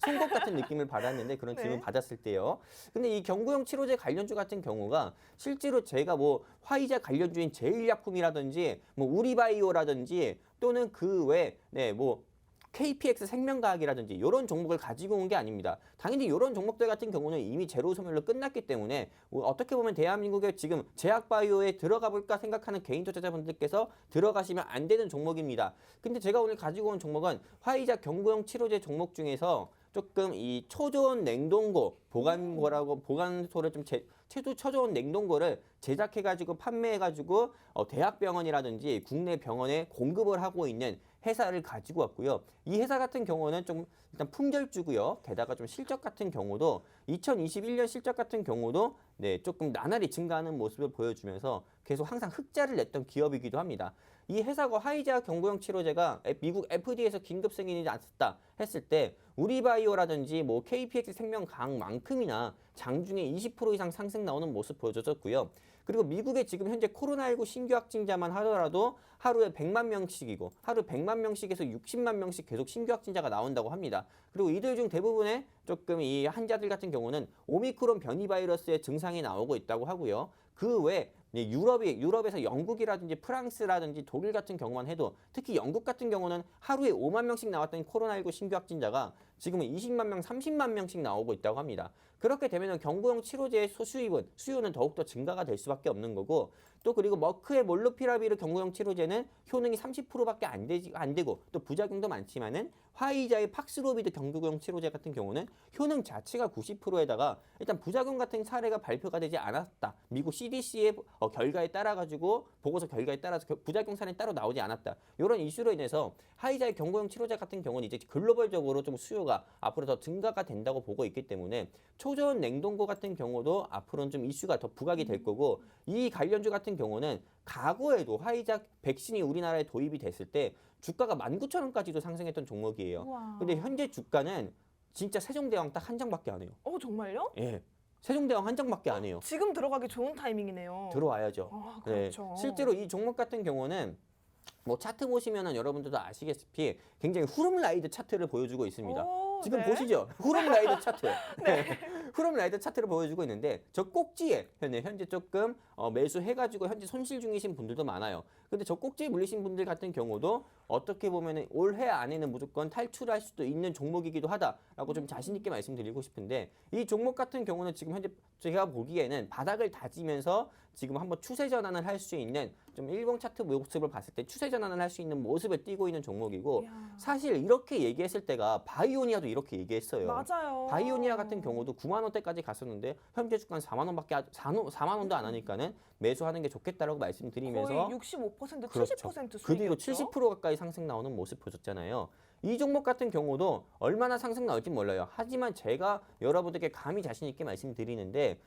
송곳 같은 느낌을 받았는데 그런 네. 질문 받았을 때요. 근데 이 경구용 치료제 관련주 같은 경우가 실제로 제가 뭐 화이자 관련주인 제일약품이라든지 뭐 우리바이오라든지 또는 그 외 뭐 KPX 생명과학이라든지 이런 종목을 가지고 온 게 아닙니다. 당연히 이런 종목들 같은 경우는 이미 제로 소멸로 끝났기 때문에 어떻게 보면 대한민국의 지금 제약바이오에 들어가 볼까 생각하는 개인 투자자분들께서 들어가시면 안 되는 종목입니다. 근데 제가 오늘 가지고 온 종목은 화이자 경구용 치료제 종목 중에서 조금 이 초저온 냉동고 보관소를 좀 최소 초저온 냉동고를 제작해가지고 판매해가지고 대학병원이라든지 국내 병원에 공급을 하고 있는 회사를 가지고 왔고요. 이 회사 같은 경우는 좀 일단 품절주고요. 게다가 좀 실적 같은 경우도 2021년 실적 같은 경우도 조금 나날이 증가하는 모습을 보여주면서 계속 항상 흑자를 냈던 기업이기도 합니다. 이 회사가 화이자 경구용 치료제가 미국 FDA에서 긴급 승인이 났었다 했을 때 우리바이오라든지 뭐 KPX 생명과학만큼이나 장중에 20% 이상 상승 나오는 모습 보여줬고요. 그리고 미국의 지금 현재 코로나19 신규 확진자만 하더라도 하루에 100만 명씩이고 하루 100만 명씩에서 60만 명씩 계속 신규 확진자가 나온다고 합니다. 그리고 이들 중 대부분의 조금 이 환자들 같은 경우는 오미크론 변이 바이러스의 증상이 나오고 있다고 하고요. 그 외 이제 유럽에서 영국이라든지 프랑스라든지 독일 같은 경우만 해도 특히 영국 같은 경우는 하루에 5만 명씩 나왔던 코로나19 신규 확진자가 지금은 20만 명, 30만 명씩 나오고 있다고 합니다. 그렇게 되면 경구용 치료제의 수요는 더욱더 증가가 될 수밖에 없는 거고 또 그리고 머크의 몰누피라비르 경구용 치료제는 효능이 30%밖에 안 되고 또 부작용도 많지만은 화이자의 팍스로비드 경구용 치료제 같은 경우는 효능 자체가 90%에다가 일단 부작용 같은 사례가 발표가 되지 않았다. 미국 CDC의 결과에 따라 가지고 보고서 결과에 따라서 부작용 사례는 따로 나오지 않았다. 이런 이슈로 인해서 화이자의 경구용 치료제 같은 경우는 이제 글로벌적으로 좀 수요가 앞으로 더 증가가 된다고 보고 있기 때문에 초저온 냉동고 같은 경우도 앞으로는 좀 이슈가 더 부각이 될 거고 이 관련주 같은 경우는 과거에도 화이자 백신이 우리나라에 도입이 됐을 때 주가가 19,000원까지도 상승했던 종목이에요. 우와. 근데 현재 주가는 진짜 세종대왕 딱 한 장밖에 안 해요. 정말요? 예. 세종대왕 한 장밖에 안 해요. 지금 들어가기 좋은 타이밍이네요. 들어와야죠. 아, 네. 그렇죠. 실제로 이 종목 같은 경우는 뭐 차트 보시면은 여러분들도 아시겠다시피 굉장히 후름라이드 차트를 보여주고 있습니다. 오, 지금 네. 보시죠. 후름라이드 차트. 네. 후름라이드 차트를 보여주고 있는데 저 꼭지에 현재 조금 매수해가지고 현재 손실 중이신 분들도 많아요. 근데 저 꼭지에 물리신 분들 같은 경우도 어떻게 보면은 올해 안에는 무조건 탈출할 수도 있는 종목이기도 하다라고 좀 자신 있게 말씀드리고 싶은데 이 종목 같은 경우는 지금 현재 제가 보기에는 바닥을 다지면서 지금 한번 추세 전환을 할 수 있는 좀 일봉 차트 모습을 봤을 때 추세 전환을 할 수 있는 모습을 띠고 있는 종목이고 이야. 사실 이렇게 얘기했을 때가 바이오니아도 이렇게 얘기했어요. 맞아요. 바이오니아 같은 경우도 9만 원대까지 갔었는데 현재 주가는 4만 원밖에 4만 원도 안 하니까는 매수하는 게 좋겠다라고 말씀드리면서 거의 65% 그렇죠. 70% 수익이었죠. 그 뒤로 70% 가까이 상승 나오는 모습 보셨잖아요. 이 종목 같은 경우도 얼마나 상승 나올지 몰라요. 하지만 제가 여러분들께 감히 자신 있게 말씀드리는데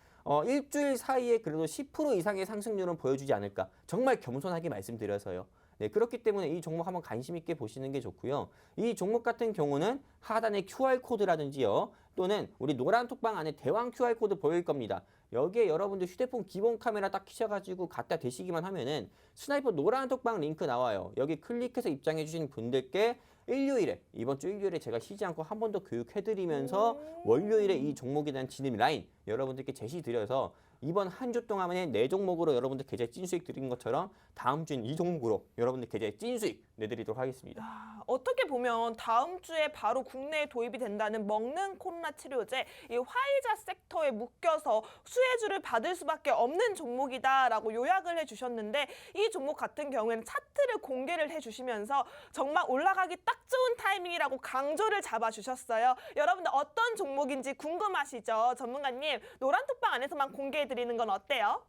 일주일 사이에 그래도 10% 이상의 상승률은 보여주지 않을까. 정말 겸손하게 말씀드려서요. 네, 그렇기 때문에 이 종목 한번 관심 있게 보시는 게 좋고요. 이 종목 같은 경우는 하단에 QR코드라든지요. 또는 우리 노란 톡방 안에 대왕 QR코드 보일 겁니다. 여기에 여러분들 휴대폰 기본 카메라 딱 켜셔가지고 갖다 대시기만 하면은 스나이퍼 노란 톡방 링크 나와요. 여기 클릭해서 입장해 주신 분들께 이번 주 일요일에 제가 쉬지 않고 한 번 더 교육해드리면서 월요일에 이 종목에 대한 진입 라인 여러분들께 제시드려서 이번 한 주 동안에 4종목으로 여러분들 계좌에 찐수익 드린 것처럼 다음 주엔 이 종목으로 여러분들 계좌에 찐수익 내드리도록 하겠습니다. 어떻게 보면 다음 주에 바로 국내에 도입이 된다는 먹는 코로나 치료제 이 화이자 섹터에 묶여서 수혜주를 받을 수밖에 없는 종목이다라고 요약을 해주셨는데 이 종목 같은 경우에는 차트를 공개를 해주시면서 정말 올라가기 딱 좋은 타이밍이라고 강조를 잡아주셨어요. 여러분들 어떤 종목인지 궁금하시죠? 전문가님 노란 톡방 안에서만 공개해드리는 건 어때요?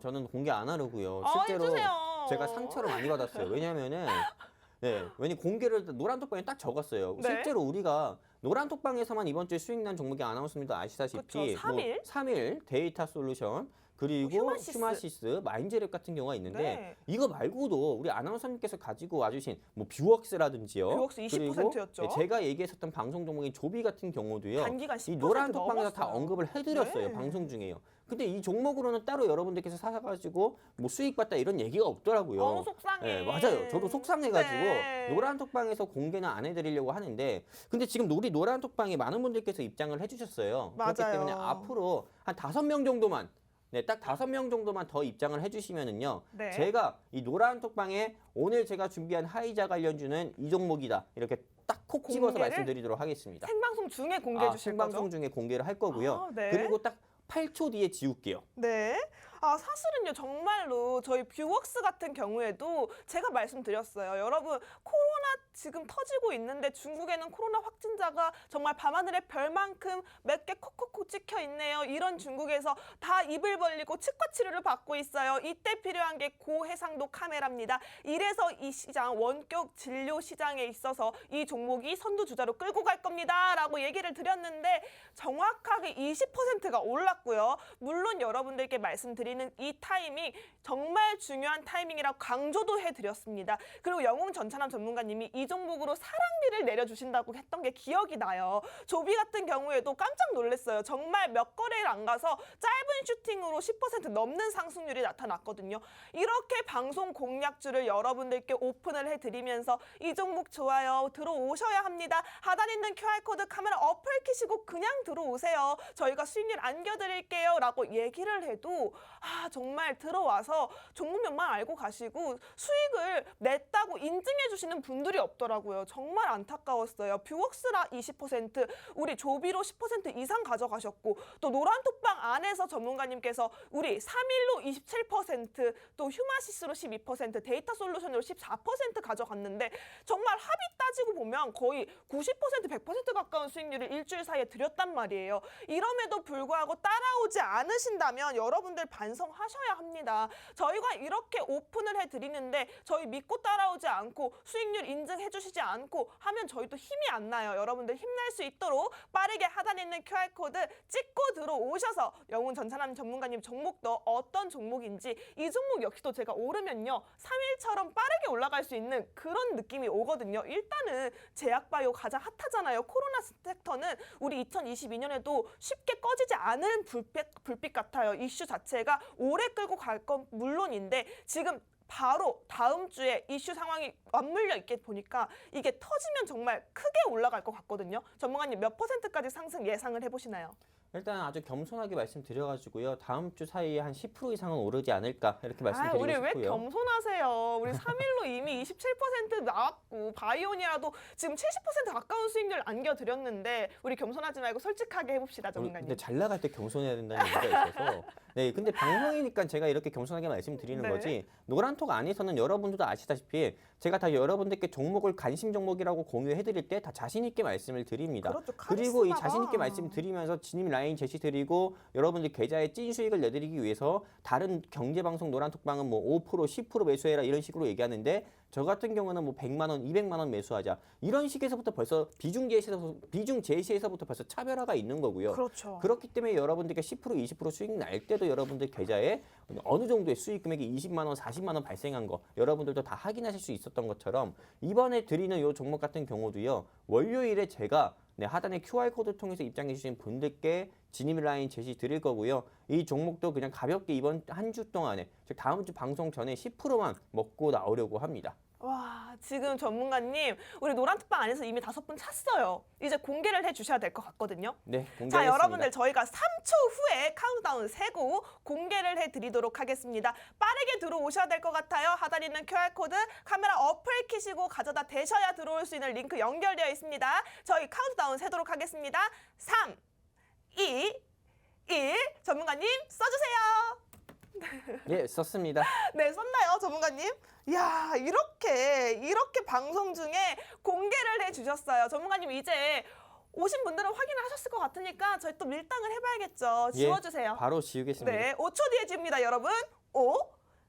저는 공개 안 하려고요. 실제로 해주세요. 제가 상처를 많이 받았어요. 왜냐면은 공개를 노란 톡방에 딱 적었어요. 네. 실제로 우리가 노란 톡방에서만 이번 주에 수익 난 종목이 아나운서님도 아시다시피 그쵸, 3일? 3일 데이터 솔루션 그리고 휴마시스, 마인제랩 같은 경우가 있는데 네. 이거 말고도 우리 아나운서님께서 가지고 와주신 뭐 뷰웍스라든지요. 뷰웍스 20%였죠. 그리고 제가 얘기했었던 방송 종목인 조비 같은 경우도요. 단기간 10% 이 노란 톡방에서 다 넘었어요. 언급을 해드렸어요. 네. 방송 중에요. 근데 이 종목으로는 따로 여러분들께서 사가지고 뭐 수익 봤다 이런 얘기가 없더라고요. 속상해. 네, 맞아요. 저도 속상해가지고 네. 노란 톡방에서 공개는 안 해드리려고 하는데 근데 지금 우리 노란 톡방에 많은 분들께서 입장을 해주셨어요. 그렇기 맞아요. 때문에 앞으로 한 5명 정도만 딱 5명 정도만 더 입장을 해주시면은요. 네. 제가 이 노란 톡방에 오늘 제가 준비한 하이자 관련주는 이 종목이다. 이렇게 딱 콕 집어서 공개를? 말씀드리도록 하겠습니다. 생방송 중에 공개해 주실 거죠? 생방송 중에 공개를 할 거고요. 네. 그리고 딱 8초 뒤에 지울게요. 네. 사실은요, 정말로 저희 뷰웍스 같은 경우에도 제가 말씀드렸어요. 여러분, 코로나 지금 터지고 있는데 중국에는 코로나 확진자가 정말 밤하늘의 별만큼 몇 개 콕콕콕 찍혀 있네요. 이런 중국에서 다 입을 벌리고 치과 치료를 받고 있어요. 이때 필요한 게 고해상도 카메라입니다. 이래서 이 시장, 원격 진료 시장에 있어서 이 종목이 선두주자로 끌고 갈 겁니다. 라고 얘기를 드렸는데 정확하게 20%가 올랐고요. 물론 여러분들께 말씀드리는 이 타이밍 정말 중요한 타이밍이라고 강조도 해드렸습니다. 그리고 영웅 전차남 전문가님이 이 종목으로 사랑비를 내려주신다고 했던 게 기억이 나요. 조비 같은 경우에도 깜짝 놀랐어요. 정말 몇 거래를 안 가서 짧은 슈팅으로 10% 넘는 상승률이 나타났거든요. 이렇게 방송 공략주를 여러분들께 오픈을 해드리면서 이 종목 좋아요. 들어오셔야 합니다. 하단에 있는 QR코드 카메라 어플 키시고 그냥 들어오세요. 저희가 수익률 안겨드릴게요. 라고 얘기를 해도 정말 들어와서 종목명만 알고 가시고 수익을 냈다고 인증해 주시는 분들이 없더라고요. 정말 안타까웠어요. 뷰웍스라 20%, 우리 조비로 10% 이상 가져가셨고 또 노란톡방 안에서 전문가님께서 우리 3일로 27%, 또 휴마시스로 12%, 데이터 솔루션으로 14% 가져갔는데 정말 합이 따지고 보면 거의 90%, 100% 가까운 수익률을 일주일 사이에 드렸단 말이에요. 이럼에도 불구하고 따라오지 않으신다면 여러분들 반성하셔야 합니다. 저희가 이렇게 오픈을 해드리는데 저희 믿고 따라오지 않고 수익률 인증해 주시지 않고 하면 저희도 힘이 안 나요. 여러분들 힘낼 수 있도록 빠르게 하단에 있는 QR코드 찍고 들어오셔서 영훈 전찬남 전문가님 종목도 어떤 종목인지, 이 종목 역시도 제가 오르면요 3일처럼 빠르게 올라갈 수 있는 그런 느낌이 오거든요. 일단은 제약바이오 가장 핫하잖아요. 코로나 섹터는 우리 2022년에도 쉽게 꺼지지 않을 불빛 같아요. 이슈 자체가 오래 끌고 갈 건 물론인데 지금 바로 다음 주에 이슈 상황이 맞물려 있게 보니까 이게 터지면 정말 크게 올라갈 것 같거든요. 전문가님 몇 %까지 상승 예상을 해보시나요? 일단 아주 겸손하게 말씀드려가지고요. 다음 주 사이에 한 10% 이상은 오르지 않을까 이렇게 말씀드리고 우리 싶고요. 왜 겸손하세요? 우리 3일로 이미 27% 나왔고 바이오니아도 지금 70% 가까운 수익률 안겨드렸는데 우리 겸손하지 말고 솔직하게 해봅시다, 전문가님. 근데 잘 나갈 때 겸손해야 된다는 얘기가 있어서 네, 근데 방송이니까 제가 이렇게 겸손하게 말씀드리는 네. 거지, 노란톡 안에서는 여러분들도 아시다시피 제가 다 여러분들께 종목을 관심 종목이라고 공유해드릴 때 다 자신 있게 말씀을 드립니다. 그렇죠. 그리고 이 카리스마가. 자신 있게 말씀드리면서 진입 라인 제시드리고 여러분들 계좌에 찐 수익을 내드리기 위해서 다른 경제방송 노란톡방은 뭐 5%, 10% 매수해라 이런 식으로 얘기하는데 저 같은 경우는 뭐 100만 원, 200만 원 매수하자 이런 식에서부터 벌써 비중 제시에서부터 벌써 차별화가 있는 거고요. 그렇죠. 그렇기 때문에 여러분들께 10%, 20% 수익 날 때도 여러분들 계좌에 어느 정도의 수익 금액이 20만 원, 40만 원 발생한 거 여러분들도 다 확인하실 수 있었던 것처럼 이번에 드리는 이 종목 같은 경우도요. 월요일에 제가 하단에 QR코드 통해서 입장해 주신 분들께 진입 라인 제시 드릴 거고요. 이 종목도 그냥 가볍게 이번 한 주 동안에, 즉 다음 주 방송 전에 10%만 먹고 나오려고 합니다. 와, 지금 전문가님 우리 노란톡방 안에서 이미 5분 찼어요. 이제 공개를 해주셔야 될 것 같거든요. 네, 공개하겠습니다. 자, 여러분들 저희가 3초 후에 카운트다운 세고 공개를 해드리도록 하겠습니다. 빠르게 들어오셔야 될 것 같아요. 하단에 있는 QR코드 카메라 어플 키시고 가져다 대셔야 들어올 수 있는 링크 연결되어 있습니다. 저희 카운트다운 세도록 하겠습니다. 3, 2, 1 전문가님 써주세요. 예, 썼습니다. 네, 썼나요, 전문가님? 이야, 이렇게 방송 중에 공개를 해주셨어요. 전문가님 이제 오신 분들은 확인을 하셨을 것 같으니까 저희 또 밀당을 해봐야겠죠. 지워주세요. 예, 바로 지우겠습니다. 네, 5초 뒤에 지웁니다, 여러분. 5,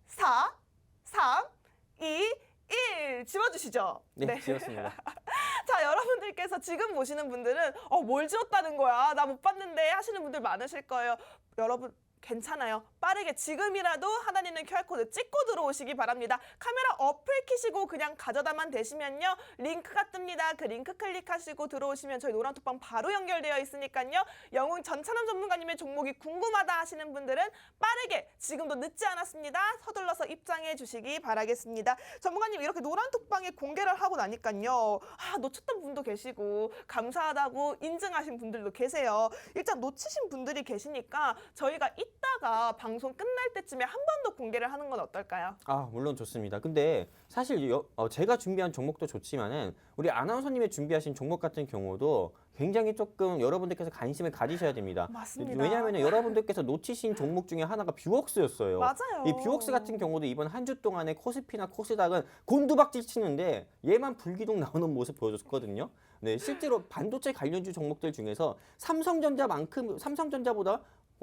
4, 3, 2, 1 지워주시죠. 네, 지웠습니다. 자, 여러분들께서 지금 보시는 분들은 뭘 지웠다는 거야, 나 못 봤는데 하시는 분들 많으실 거예요. 여러분 괜찮아요. 빠르게 지금이라도 하단에 있는 QR코드 찍고 들어오시기 바랍니다. 카메라 어플 키시고 그냥 가져다만 대시면요. 링크가 뜹니다. 그 링크 클릭하시고 들어오시면 저희 노란톡방 바로 연결되어 있으니까요. 영웅 전찬남 전문가님의 종목이 궁금하다 하시는 분들은 빠르게 지금도 늦지 않았습니다. 서둘러서 입장해 주시기 바라겠습니다. 전문가님 이렇게 노란톡방에 공개를 하고 나니까요. 놓쳤던 분도 계시고 감사하다고 인증하신 분들도 계세요. 일단 놓치신 분들이 계시니까 저희가 이따가 방송 끝날 때쯤에 한 번 더 공개를 하는 건 어떨까요? 물론 좋습니다. 근데 사실 제가 준비한 종목도 좋지만은 우리 아나운서님의 준비하신 종목 같은 경우도 굉장히 조금 여러분들께서 관심을 가지셔야 됩니다. 맞습니다. 왜냐하면 여러분들께서 놓치신 종목 중에 하나가 뷰웍스였어요. 맞아요. 이 뷰웍스 같은 경우도 이번 한 주 동안에 코스피나 코스닥은 곤두박질 치는데 얘만 불기둥 나오는 모습 보여줬거든요. 네, 실제로 반도체 관련주 종목들 중에서 삼성전자보다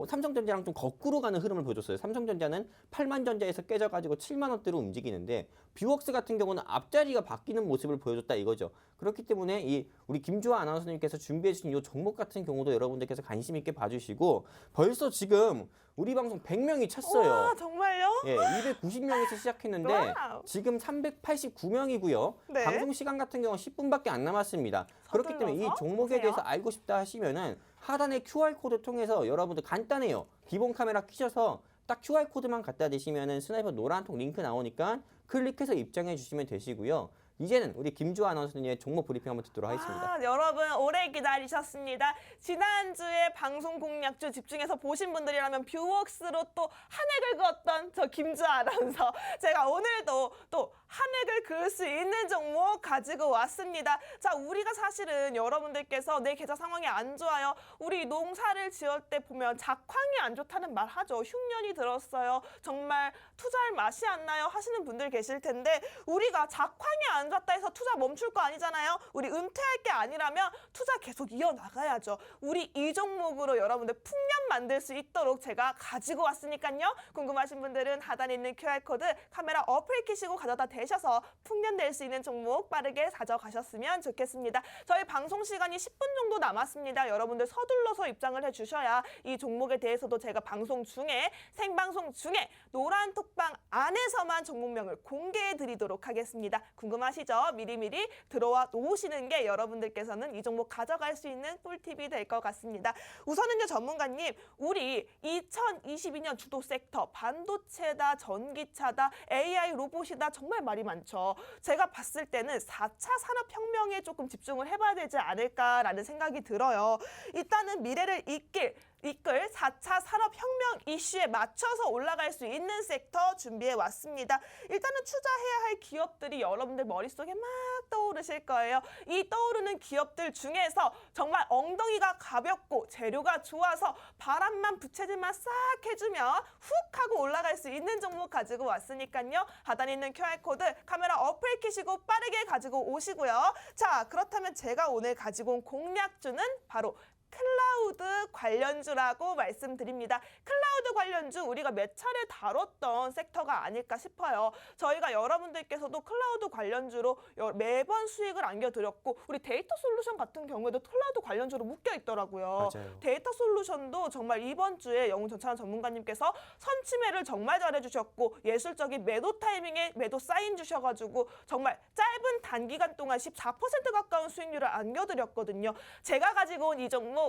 삼성전자랑 좀 거꾸로 가는 흐름을 보여줬어요. 삼성전자는 8만 전자에서 깨져가지고 7만 원대로 움직이는데 뷰웍스 같은 경우는 앞자리가 바뀌는 모습을 보여줬다 이거죠. 그렇기 때문에 우리 김주아 아나운서님께서 준비해주신 이 종목 같은 경우도 여러분들께서 관심 있게 봐주시고 벌써 지금 우리 방송 100명이 찼어요. 와, 정말요? 예, 290명에서 시작했는데 와우. 지금 389명이고요. 네. 방송 시간 같은 경우는 10분밖에 안 남았습니다. 그렇기 때문에 이 서둘러서 종목에 보세요. 대해서 알고 싶다 하시면은 하단에 QR코드 통해서 여러분들 간단해요. 기본 카메라 켜셔서 딱 QR코드만 갖다 대시면은 스나이퍼 노란통 링크 나오니까 클릭해서 입장해 주시면 되시고요. 이제는 우리 김주아 아나운서님의 종목 브리핑 한번 듣도록 하겠습니다. 여러분 오래 기다리셨습니다. 지난주에 방송 공략주 집중해서 보신 분들이라면 뷰웍스로 또 한 획을 그었던 저 김주아 아나운서, 제가 오늘도 또 한 획을 그을 수 있는 종목 가지고 왔습니다. 자, 우리가 사실은 여러분들께서 내 계좌 상황이 안 좋아요, 우리 농사를 지을 때 보면 작황이 안 좋다는 말 하죠. 흉년이 들었어요, 정말 투자할 맛이 안 나요 하시는 분들 계실 텐데, 우리가 작황이 안 좋다 해서 투자 멈출 거 아니잖아요. 우리 은퇴할 게 아니라면 투자 계속 이어나가야죠. 우리 이 종목으로 여러분들 풍년 만들 수 있도록 제가 가지고 왔으니까요. 궁금하신 분들은 하단에 있는 QR코드 카메라 어플 키시고 가져다 대셔서 풍년 낼 수 있는 종목 빠르게 가져가셨으면 좋겠습니다. 저희 방송 시간이 10분 정도 남았습니다. 여러분들 서둘러서 입장을 해주셔야 이 종목에 대해서도 제가 방송 중에, 생방송 중에 노란 톡방 안에서만 종목명을 공개해 드리도록 하겠습니다. 궁금하시죠? 미리미리 들어와 놓으시는 게 여러분들께서는 이 종목 가져갈 수 있는 꿀팁이 될 것 같습니다. 우선은요, 전문가님, 우리 2022년 주도 섹터 반도체다, 전기차다, AI 로봇이다, 정말 말이 많죠. 제가 봤을 때는 4차 산업혁명에 조금 집중을 해봐야 되지 않을까라는 생각이 들어요. 일단은 미래를 이끌 4차 산업혁명 이슈에 맞춰서 올라갈 수 있는 섹터 준비해 왔습니다. 일단은 투자해야 할 기업들이 여러분들 머릿속에 막 떠오르실 거예요. 이 떠오르는 기업들 중에서 정말 엉덩이가 가볍고 재료가 좋아서 바람만 부채질만 싹 해주면 훅 하고 올라갈 수 있는 종목 가지고 왔으니까요. 하단에 있는 QR코드 카메라 어플 키시고 빠르게 가지고 오시고요. 자, 그렇다면 제가 오늘 가지고 온 공략주는 바로 클라우드 관련주라고 말씀드립니다. 클라우드 관련주 우리가 몇 차례 다뤘던 섹터가 아닐까 싶어요. 저희가 여러분들께서도 클라우드 관련주로 매번 수익을 안겨드렸고, 우리 데이터 솔루션 같은 경우에도 클라우드 관련주로 묶여 있더라고요. 맞아요. 데이터 솔루션도 정말 이번 주에 영훈 전찬 전문가님께서 선침해를 정말 잘해주셨고, 예술적인 매도 타이밍에 매도 사인 주셔가지고 정말 짧은 단기간 동안 14% 가까운 수익률을 안겨드렸거든요. 제가 가지고 온 이 종목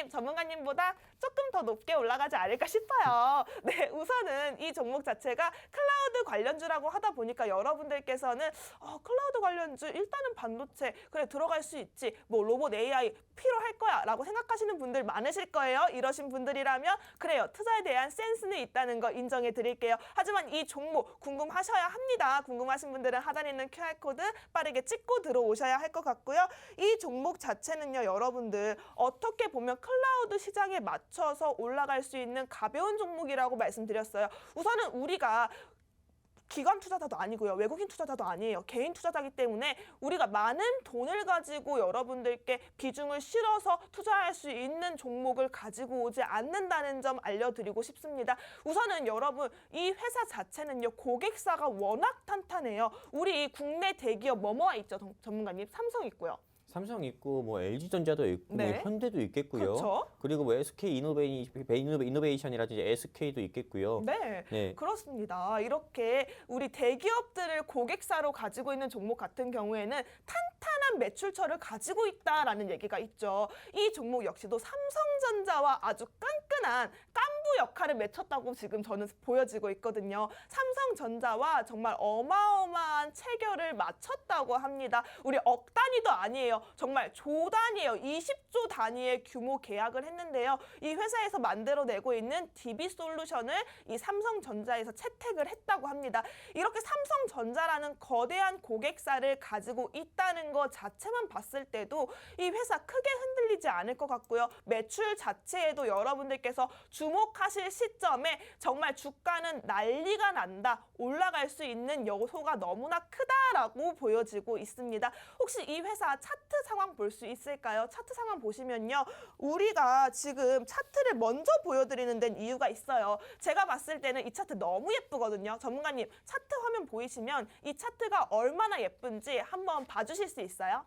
전문가님보다 조금 더 높게 올라가지 않을까 싶어요. 네, 우선은 이 종목 자체가 클라우드 관련주라고 하다 보니까 여러분들께서는 클라우드 관련주 일단은 반도체 그래 들어갈 수 있지, 뭐 로봇 AI 필요할 거야 라고 생각하시는 분들 많으실 거예요. 이러신 분들이라면 그래요, 투자에 대한 센스는 있다는 거 인정해 드릴게요. 하지만 이 종목 궁금하셔야 합니다. 궁금하신 분들은 하단에 있는 QR코드 빠르게 찍고 들어오셔야 할 것 같고요. 이 종목 자체는요, 여러분들 어떻게 보면 클라우드 시장에 맞춰서 올라갈 수 있는 가벼운 종목이라고 말씀드렸어요. 우선은 우리가 기관 투자자도 아니고요, 외국인 투자자도 아니에요. 개인 투자자이기 때문에 우리가 많은 돈을 가지고 여러분들께 비중을 실어서 투자할 수 있는 종목을 가지고 오지 않는다는 점 알려드리고 싶습니다. 우선은 여러분, 이 회사 자체는요, 고객사가 워낙 탄탄해요. 우리 국내 대기업 뭐뭐가 있죠, 전문가님? 삼성 있고요. 삼성 있고 뭐 LG전자도 있고 네. 뭐 현대도 있겠고요. 그렇죠. 그리고 뭐 SK 이노베이션이라든지 SK도 있겠고요. 네, 네. 그렇습니다. 이렇게 우리 대기업들을 고객사로 가지고 있는 종목 같은 경우에는 탄탄한 매출처를 가지고 있다라는 얘기가 있죠. 이 종목 역시도 삼성전자와 아주 끈끈한 깐부 역할을 맺혔다고 지금 저는 보여지고 있거든요. 삼성전자와 정말 어마어마한 체결을 마쳤다고 합니다. 우리 억 단위도 아니에요. 정말 조 단위예요. 20조 단위의 규모 계약을 했는데요. 이 회사에서 만들어내고 있는 DB 솔루션을 이 삼성전자에서 채택을 했다고 합니다. 이렇게 삼성전자라는 거대한 고객사를 가지고 있다는 것 자체만 봤을 때도 이 회사 크게 흔들리지 않을 것 같고요. 매출 자체에도 여러분들께서 주목하실 시점에 정말 주가는 난리가 난다, 올라갈 수 있는 요소가 너무나 크다라고 보여지고 있습니다. 혹시 이 회사 차트 상황 볼 수 있을까요? 차트 상황 보시면요, 우리가 지금 차트를 먼저 보여드리는 데는 이유가 있어요. 제가 봤을 때는 이 차트 너무 예쁘거든요. 전문가님, 차트 화면 보이시면 이 차트가 얼마나 예쁜지 한번 봐주실 수 있어요?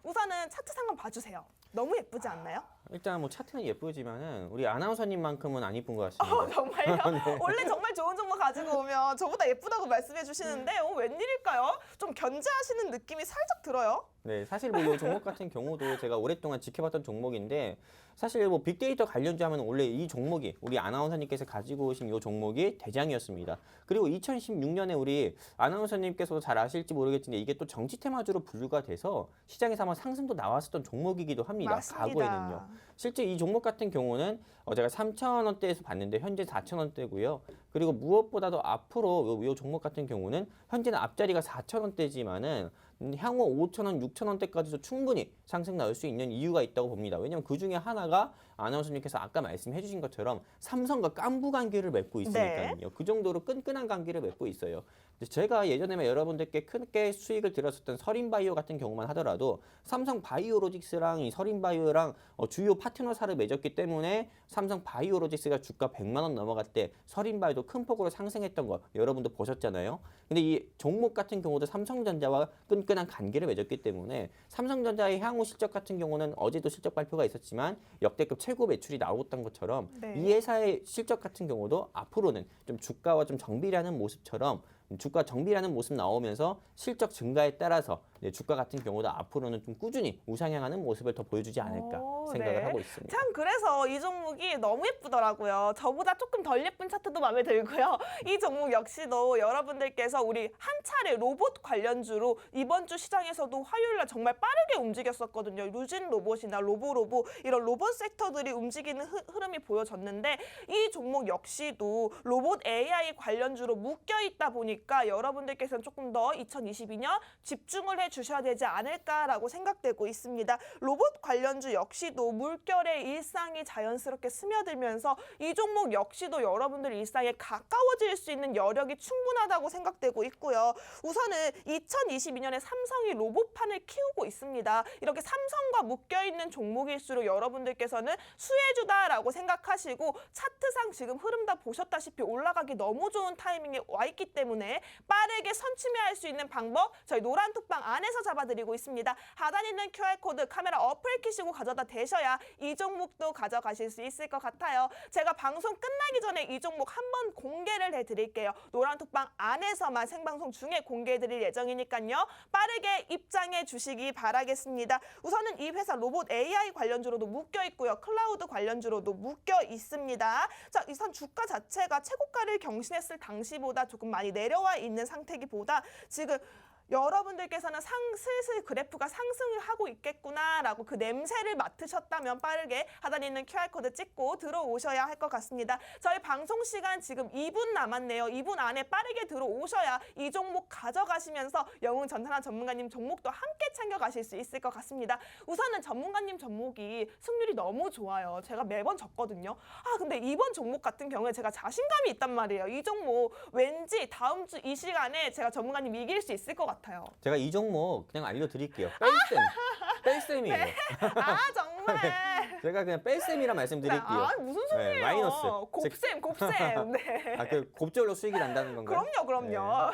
우선은 차트 상황 봐주세요. 너무 예쁘지 않나요? 일단 뭐 차트는 예쁘지만은 우리 아나운서님만큼은 안 예쁜 것 같습니다. 정말요? 네. 원래 정말 좋은 정보 가지고 오면 저보다 예쁘다고 말씀해 주시는데 웬일일까요? 좀 견제하시는 느낌이 살짝 들어요. 네, 사실 뭐 이 종목 같은 경우도 제가 오랫동안 지켜봤던 종목인데 사실 뭐 빅데이터 관련주 하면 원래 이 종목이 우리 아나운서님께서 가지고 오신 이 종목이 대장이었습니다. 그리고 2016년에 우리 아나운서님께서도 잘 아실지 모르겠는데 이게 또 정치 테마주로 분류가 돼서 시장에서 아마 상승도 나왔었던 종목이기도 합니다. 맞습니다. 과거에는요. 실제 이 종목 같은 경우는 제가 3,000원대에서 봤는데 현재 4,000원대고요. 그리고 무엇보다도 앞으로 이 종목 같은 경우는 현재는 앞자리가 4,000원대지만은 향후 5,000원, 6,000원대까지도 충분히 상승 나올 수 있는 이유가 있다고 봅니다. 왜냐하면 그 중에 하나가 아나운서님께서 아까 말씀해 주신 것처럼 삼성과 깐부 관계를 맺고 있으니까요. 그 정도로 끈끈한 관계를 맺고 있어요. 제가 예전에 여러분들께 크게 수익을 들었었던 서린바이오 같은 경우만 하더라도 삼성 바이오로직스랑 이 서린바이오랑 주요 파트너사를 맺었기 때문에 삼성 바이오로직스가 주가 100만 원 넘어갈 때 서린바이오도 큰 폭으로 상승했던 거 여러분도 보셨잖아요. 근데 이 종목 같은 경우도 삼성전자와 끈끈한 관계를 맺었기 때문에 삼성전자의 향후 실적 같은 경우는 어제도 실적 발표가 있었지만 역대급 최고 매출이 나왔던 것처럼 이 회사의 실적 같은 경우도 앞으로는 좀 주가와 좀 정비라는 모습처럼 주가 정비라는 모습 나오면서 실적 증가에 따라서 주가 같은 경우도 앞으로는 좀 꾸준히 우상향하는 모습을 더 보여주지 않을까 생각을 하고 있습니다. 참 그래서 이 종목이 너무 예쁘더라고요. 저보다 조금 덜 예쁜 차트도 마음에 들고요. 이 종목 역시도 여러분들께서 우리 한 차례 로봇 관련주로 이번 주 시장에서도 화요일날 정말 빠르게 움직였었거든요. 루진 로봇이나 로보로보 이런 로봇 섹터들이 움직이는 흐름이 보여졌는데 이 종목 역시도 로봇 AI 관련주로 묶여 있다 보니까 여러분들께서는 조금 더 2022년 집중을 해주셔야 되지 않을까라고 생각되고 있습니다. 로봇 관련주 역시도 물결의 일상이 자연스럽게 스며들면서 이 종목 역시도 여러분들 일상에 가까워질 수 있는 여력이 충분하다고 생각되고 있고요. 우선은 2022년에 삼성이 로봇판을 키우고 있습니다. 이렇게 삼성과 묶여있는 종목일수록 여러분들께서는 수혜주다라고 생각하시고 차트상 지금 흐름 다 보셨다시피 올라가기 너무 좋은 타이밍에 와 있기 때문에 빠르게 선취매할 수 있는 방법 저희 노란 톡방 안에서 잡아드리고 있습니다. 하단에 있는 QR코드 카메라 어플 키시고 가져다 대셔야 이 종목도 가져가실 수 있을 것 같아요. 제가 방송 끝나기 전에 이 종목 한번 공개를 해드릴게요. 노란 톡방 안에서만 생방송 중에 공개해드릴 예정이니까요. 빠르게 입장해 주시기 바라겠습니다. 우선은 이 회사 로봇 AI 관련주로도 묶여 있고요. 클라우드 관련주로도 묶여 있습니다. 자, 이선 주가 자체가 최고가를 경신했을 당시보다 조금 많이 내려와 있는 상태기보다 지금 여러분들께서는 슬슬 그래프가 상승을 하고 있겠구나라고 그 냄새를 맡으셨다면 빠르게 하단에 있는 QR코드 찍고 들어오셔야 할 것 같습니다. 저희 방송 시간 지금 2분 남았네요. 2분 안에 빠르게 들어오셔야 이 종목 가져가시면서 영웅 전탄환 전문가님 종목도 함께 챙겨가실 수 있을 것 같습니다. 우선은 전문가님 종목이 승률이 너무 좋아요. 제가 매번 졌거든요. 근데 이번 종목 같은 경우에 제가 자신감이 있단 말이에요. 이 종목 왠지 다음 주 이 시간에 제가 전문가님 이길 수 있을 것 같아요. 제가 이 종목 그냥 알려드릴게요. 뺄셈이에요. 네. 정말. 제가 그냥 뺄셈이라 말씀드릴게요. 무슨 소리예요? 네, 마이너스. 곱셈. 네. 그 곱절로 수익이 난다는 건가요? 그럼요.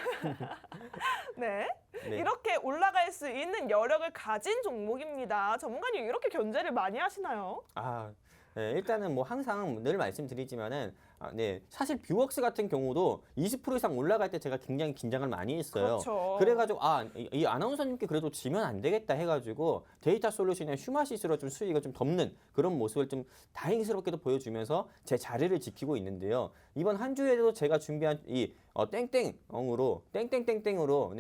네. 이렇게 올라갈 수 있는 여력을 가진 종목입니다. 전문가님 이렇게 견제를 많이 하시나요? 네, 일단은 뭐 항상 늘 말씀드리지만은 사실 뷰웍스 같은 경우도 20% 이상 올라갈 때 제가 굉장히 긴장을 많이 했어요. 그렇죠. 그래가지고 이 아나운서님께 그래도 지면 안 되겠다 해가지고 데이터 솔루션의 휴마시스로 좀 수익을 좀 덮는 그런 모습을 좀 다행스럽게도 보여주면서 제 자리를 지키고 있는데요. 이번 한 주에도 제가 준비한 이 땡땡으로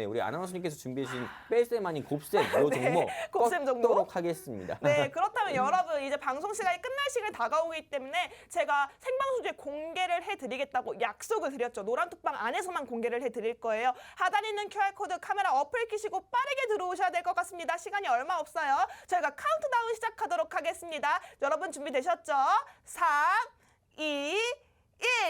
우리 아나운서님께서 준비해 주신 뺄셈 아닌 곱셈 요 종목 곱셈 종목 꺾도록 하겠습니다. 네, 그렇다면 여러분 이제 방송 시간이 끝날 시간이 다가오기 때문에 제가 생방송 중에 공개를 해드리겠다고 약속을 드렸죠. 노란 톡방 안에서만 공개를 해드릴 거예요. 하단에 있는 QR코드 카메라 어플 키시고 빠르게 들어오셔야 될 것 같습니다. 시간이 얼마 없어요. 저희가 카운트다운 시작하도록 하겠습니다. 여러분 준비되셨죠? 3, 2,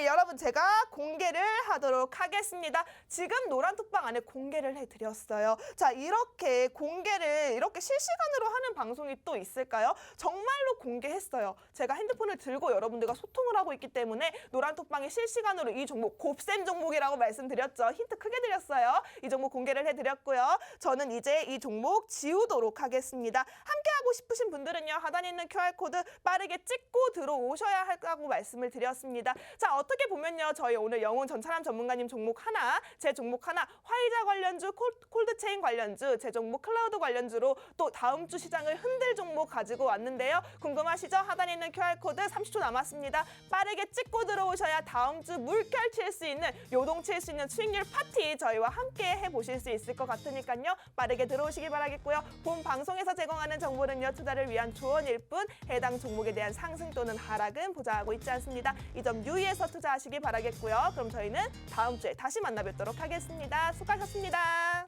여러분 제가 공개를 하도록 하겠습니다. 지금 노란 톡방 안에 공개를 해드렸어요. 자, 이렇게 공개를 이렇게 실시간으로 하는 방송이 또 있을까요? 정말로 공개했어요. 제가 핸드폰을 들고 여러분들과 소통을 하고 있기 때문에 노란 톡방에 실시간으로 이 종목 곱셈 종목이라고 말씀드렸죠. 힌트 크게 드렸어요. 이 종목 공개를 해드렸고요. 저는 이제 이 종목 지우도록 하겠습니다. 함께 하고 싶으신 분들은요. 하단에 있는 QR코드 빠르게 찍고 들어오셔야 한다고 말씀을 드렸습니다. 자, 어떻게 보면요. 저희 오늘 영훈 전차람 전문가님 종목 하나, 제 종목 하나, 화이자 관련주, 콜드체인 관련주, 제 종목 클라우드 관련주로 또 다음 주 시장을 흔들 종목 가지고 왔는데요. 궁금하시죠? 하단에 있는 QR코드 30초 남았습니다. 빠르게 찍고 들어오셔야 다음 주 물결 칠 수 있는, 요동칠 수 있는 수익률 파티 저희와 함께 해보실 수 있을 것 같으니까요. 빠르게 들어오시기 바라겠고요. 본 방송에서 제공하는 정보는요. 투자를 위한 조언일 뿐 해당 종목에 대한 상승 또는 하락은 보장하고 있지 않습니다. 이 점 유의해서 투자하시기 바라겠고요. 그럼 저희는 다음 주에 다시 만나 뵙도록 하겠습니다. 수고하셨습니다.